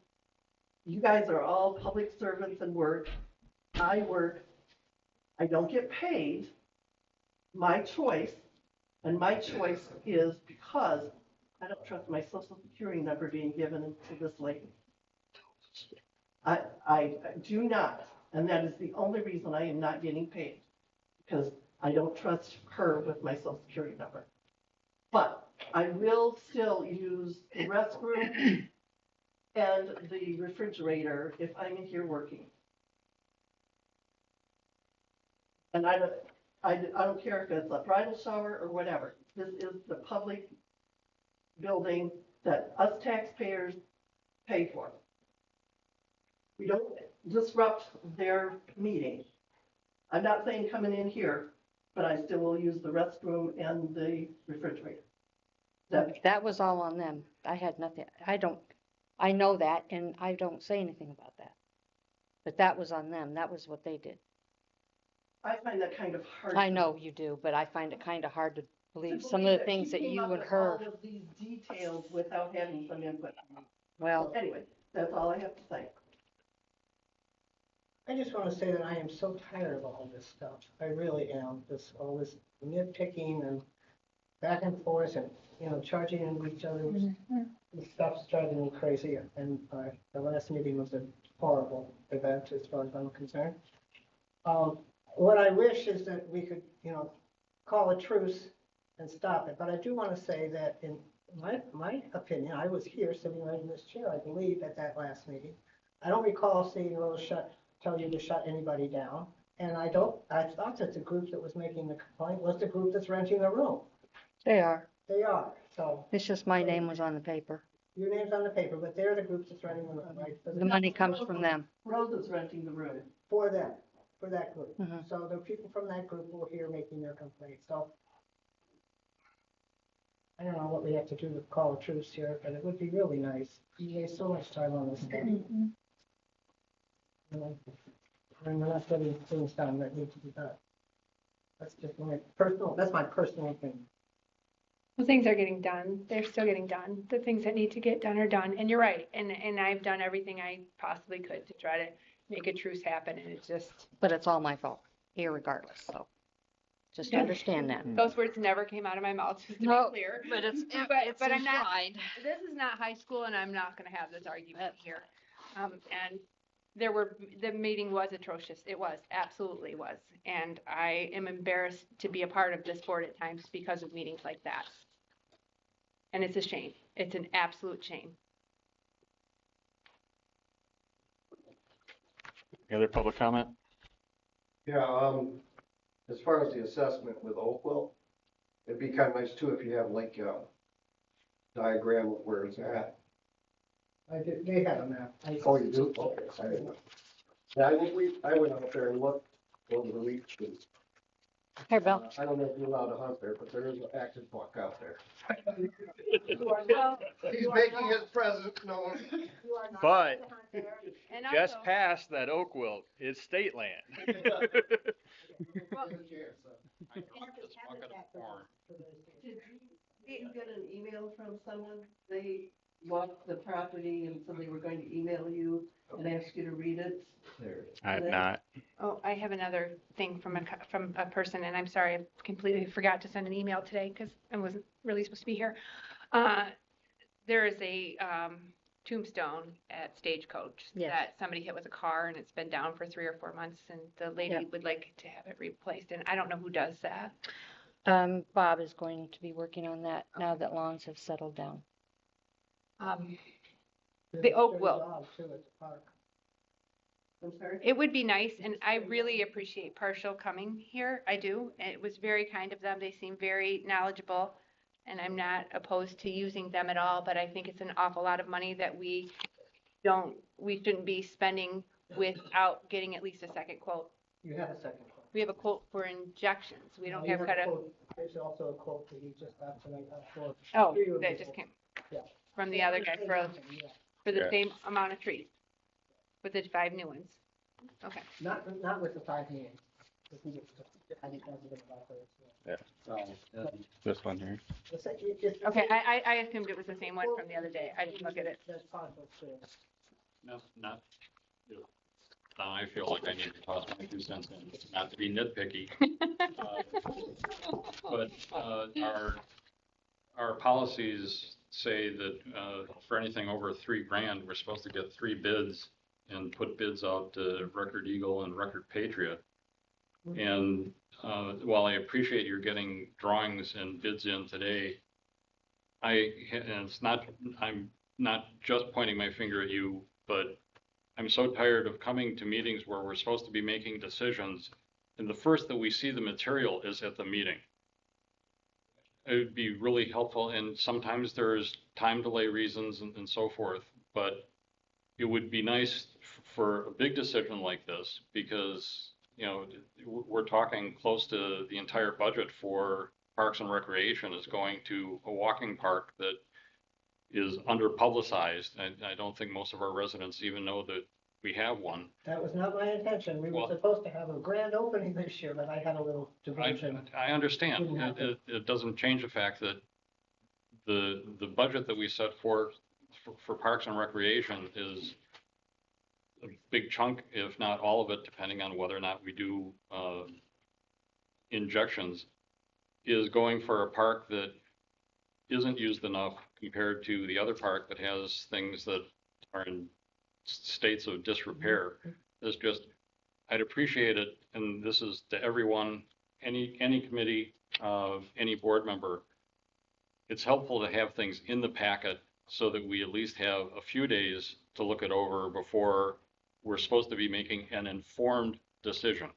You guys are all public servants and work. I work. I don't get paid. My choice, and my choice is because I don't trust my social security number being given to this lady. I do not, and that is the only reason I am not getting paid, because I don't trust her with my social security number. But I will still use the restroom and the refrigerator if I'm in here working. And I don't care if it's a bridal shower or whatever. This is the public building that us taxpayers pay for. We don't disrupt their meeting. I'm not saying coming in here, but I still will use the restroom and the refrigerator. That was all on them. I had nothing. I know that, and I don't say anything about that. But that was on them. That was what they did. I find that kind of hard. I know you do, but I find it kind of hard to believe to some believe of the things she that came you up and with her, all of these details without having some input. well, So anyway, that's all I have to say. I just want to say that I am so tired of all this stuff. I really am. All this nitpicking and back and forth and, charging into each other. This stuff's driving me crazy. And the last meeting was a horrible event as far as I'm concerned. What I wish is that we could, call a truce and stop it. But I do want to say that in my opinion, I was here sitting right in this chair, I believe, at that last meeting. I don't recall seeing Rose tell you to shut anybody down. And I thought that the group that was making the complaint was the group that's renting the room. they are. They are, so It's just my name was on the paper. your name's on the paper, but they're the group that's renting the room, right? The money comes from them. Rose is renting the room. For them, for that group. Mhm. So the people from that group were here making their complaint, so. I don't know what we have to do to call a truce here, but it would be really nice. You waste so much time on this stuff. And we're not getting things done that need to be done. That's my personal opinion. Well, things are getting done. They're still getting done. The things that need to get done are done. And you're right. And I've done everything I possibly could to try to make a truce happen. And it's just, But it's all my fault, irregardless, so just Yeah. understand that. those words never came out of my mouth, just to No, be clear. but it's But I'm not, implied. this is not high school and I'm not gonna have this argument here. And the meeting was atrocious. It was, absolutely was. And I am embarrassed to be a part of this board at times because of meetings like that. And it's a shame. It's an absolute shame. Any other public comment? Yeah, as far as the assessment with Oakville, it'd be kind of nice too if you have like a diagram of where it's at. I did, they had a map. Oh, you do? Okay, I didn't know. Yeah, I went out there and looked over the week. And, Here, Bill. I don't know if you're allowed to hunt there, but there is an active buck out there. Well, He's making his presence known. But and just also, past that oak wilt is state land. well, I got this bucket of corn. Did you get an email from someone? They walked the property and so they were going to email you and ask you to read it? I have not. oh, I have another thing from from a person, and I'm sorry, I completely forgot to send an email today because I wasn't really supposed to be here. There is a tombstone at Stagecoach Yes. that somebody hit with a car, and it's been down for 3 or 4 months, and the lady Yep. would like to have it replaced, and I don't know who does that. Bob is going to be working on that now that lawns have settled down. The oak There's a wilt. dog too at the park. I'm sorry? It would be nice, and I really appreciate Partial coming here. I do. And it was very kind of them. They seem very knowledgeable, and I'm not opposed to using them at all, but I think it's an awful lot of money that we shouldn't be spending without getting at least a second quote. You have a second quote. We have a quote for injections. We don't You have a cut quote. There's also a quote that you just got tonight for. Oh, three of that them. just came Yeah. from the other guy Yeah. for the Yeah. same amount of trees with the 5 new ones. Okay. Not with the 5 names. I think that's a bit about those, yeah. This one here. Okay, I assumed it was the same one from the other day. I didn't look at it. That's possible too. No, not, you know, now I feel like I need to toss my 2 cents in, not to be nitpicky. But our policies say that, for anything over $3,000, we're supposed to get 3 bids and put bids out to Record Eagle and Record Patriot. And, while I appreciate you're getting drawings and bids in today, and it's not, I'm not just pointing my finger at you, but I'm so tired of coming to meetings where we're supposed to be making decisions, and the first that we see the material is at the meeting. It would be really helpful, and sometimes there's time delay reasons and so forth, but it would be nice for a big decision like this, because, you know, we're talking close to the entire budget for Parks and Recreation is going to a walking park that is under publicized. I don't think most of our residents even know that we have one. That was not my intention. We were Well- supposed to have a grand opening this year, but I had a little diversion. I understand. Didn't happen. It doesn't change the fact that the budget that we set forth for Parks and Recreation is a big chunk, if not all of it, depending on whether or not we do injections, is going for a park that isn't used enough compared to the other park that has things that are in states of disrepair. It's just, I'd appreciate it, and this is to everyone, any committee, any board member. It's helpful to have things in the packet so that we at least have a few days to look it over before we're supposed to be making an informed decision.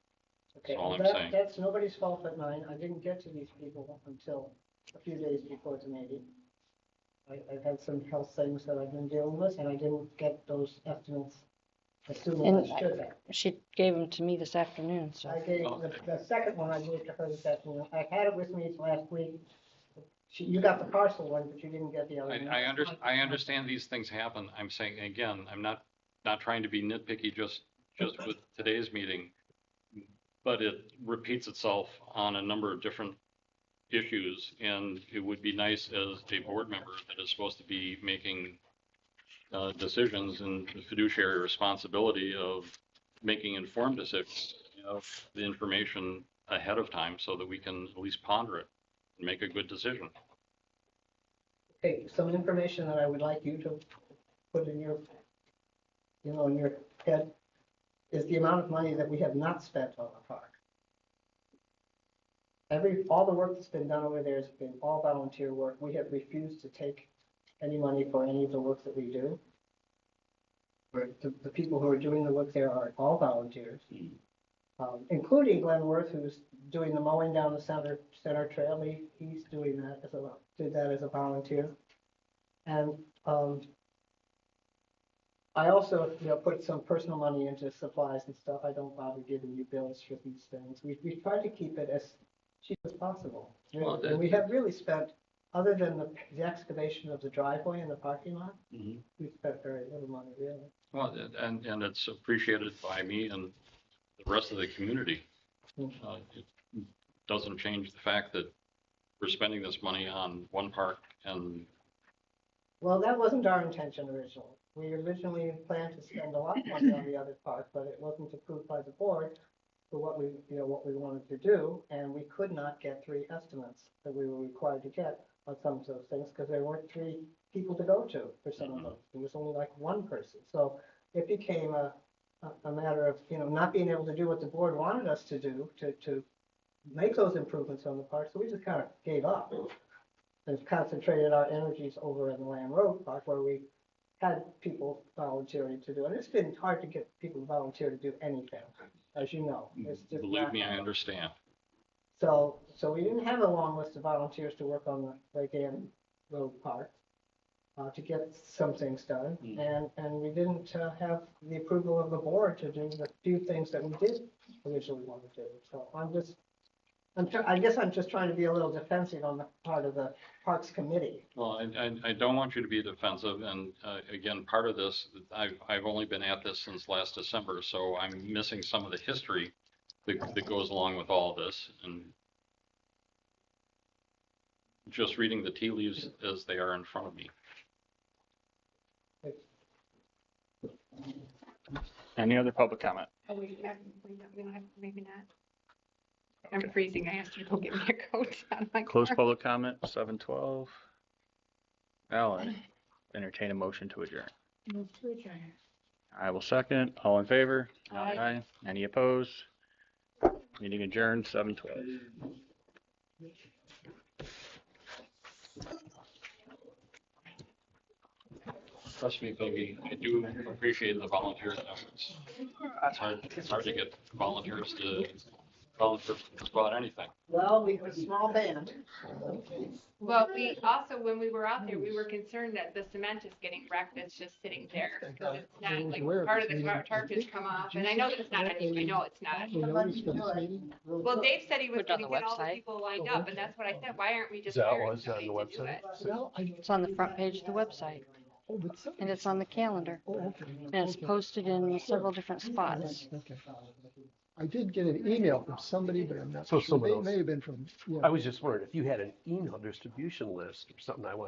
Okay, all well, I'm saying. that's nobody's fault but mine. I didn't get to these people until a few days before the meeting. I've had some health things that I've been dealing with, and I didn't get those estimates as soon And as I should have. She gave them to me this afternoon, so. I gave, the second one I gave to her this afternoon. I had it with me last week. You got the parcel one, but you didn't get the other one. I understand these things happen. I'm saying, again, I'm not trying to be nitpicky just with today's meeting, but it repeats itself on a number of different issues, and it would be nice as a board member that is supposed to be making decisions and the fiduciary responsibility of making informed decisions, you know, the information ahead of time so that we can at least ponder it and make a good decision. Okay, some information that I would like you to put in your, in your head is the amount of money that we have not spent on the park. All the work that's been done over there has been all volunteer work. We have refused to take any money for any of the work that we do. The people who are doing the work there are all volunteers, including Glenn Worth, who's doing the mowing down the center trail. He's doing that did that as a volunteer. And I also, put some personal money into supplies and stuff. I don't bother giving you bills for these things. We try to keep it as cheap as possible. Well, And we have really spent, other than the excavation of the driveway and the parking lot, Mhm. we've spent very little money, really. Well, and it's appreciated by me and the rest of the community. It doesn't change the fact that we're spending this money on one park and, Well, that wasn't our intention originally. We originally planned to spend a lot of money on the other part, but it wasn't approved by the board for what we wanted to do, and we could not get 3 estimates that we were required to get on some of those things, because there weren't 3 people to go to for some of those. There was only like 1 person. So it became a matter of, not being able to do what the board wanted us to do, to make those improvements on the park, so we just kind of gave up and concentrated our energies over in the Lamb Road Park, where we had people volunteering to do it. It's been hard to get people to volunteer to do anything, as you know. It's just believe not- me, I understand. So we didn't have a long list of volunteers to work on the Lake Ann Road Park, to get some things done. And we didn't have the approval of the board to do the few things that we did originally want to do. So I guess I'm just trying to be a little defensive on the part of the Parks Committee. Well, I don't want you to be defensive, and again, part of this, I've only been at this since last December, so I'm missing some of the history that goes along with all this, and just reading the tea leaves as they are in front of me. Any other public comment? Oh, we don't have, maybe not. I'm freezing. I asked you to go get me a coat on my Close car. public comment, 7:12. Alan, entertain a motion to adjourn. Move to adjourn. I will second. All in favor? Aye. Any opposed? Meeting adjourned, 7:12. Trust me, Peggy, I do appreciate the volunteer efforts. It's hard to get volunteers to volunteer for just about anything. Well, we were a small band. Well, we also, when we were out there, we were concerned that the cement is getting wrecked. It's just sitting there. Because it's not like part of the tarp has come off. And I know that it's not, I know it's not. Well, Dave said he was Put it on gonna the get all the website. people lined up, and that's what I said. Why aren't we just Is that hiring what's on somebody the to do website? it? It's on the front page of the website, and it's on the calendar, and it's posted in several different spots. Okay. I did get an email from somebody, but I'm not So sure. someone They else. may have been from, I was just wondering if you had an email distribution list or something I wanted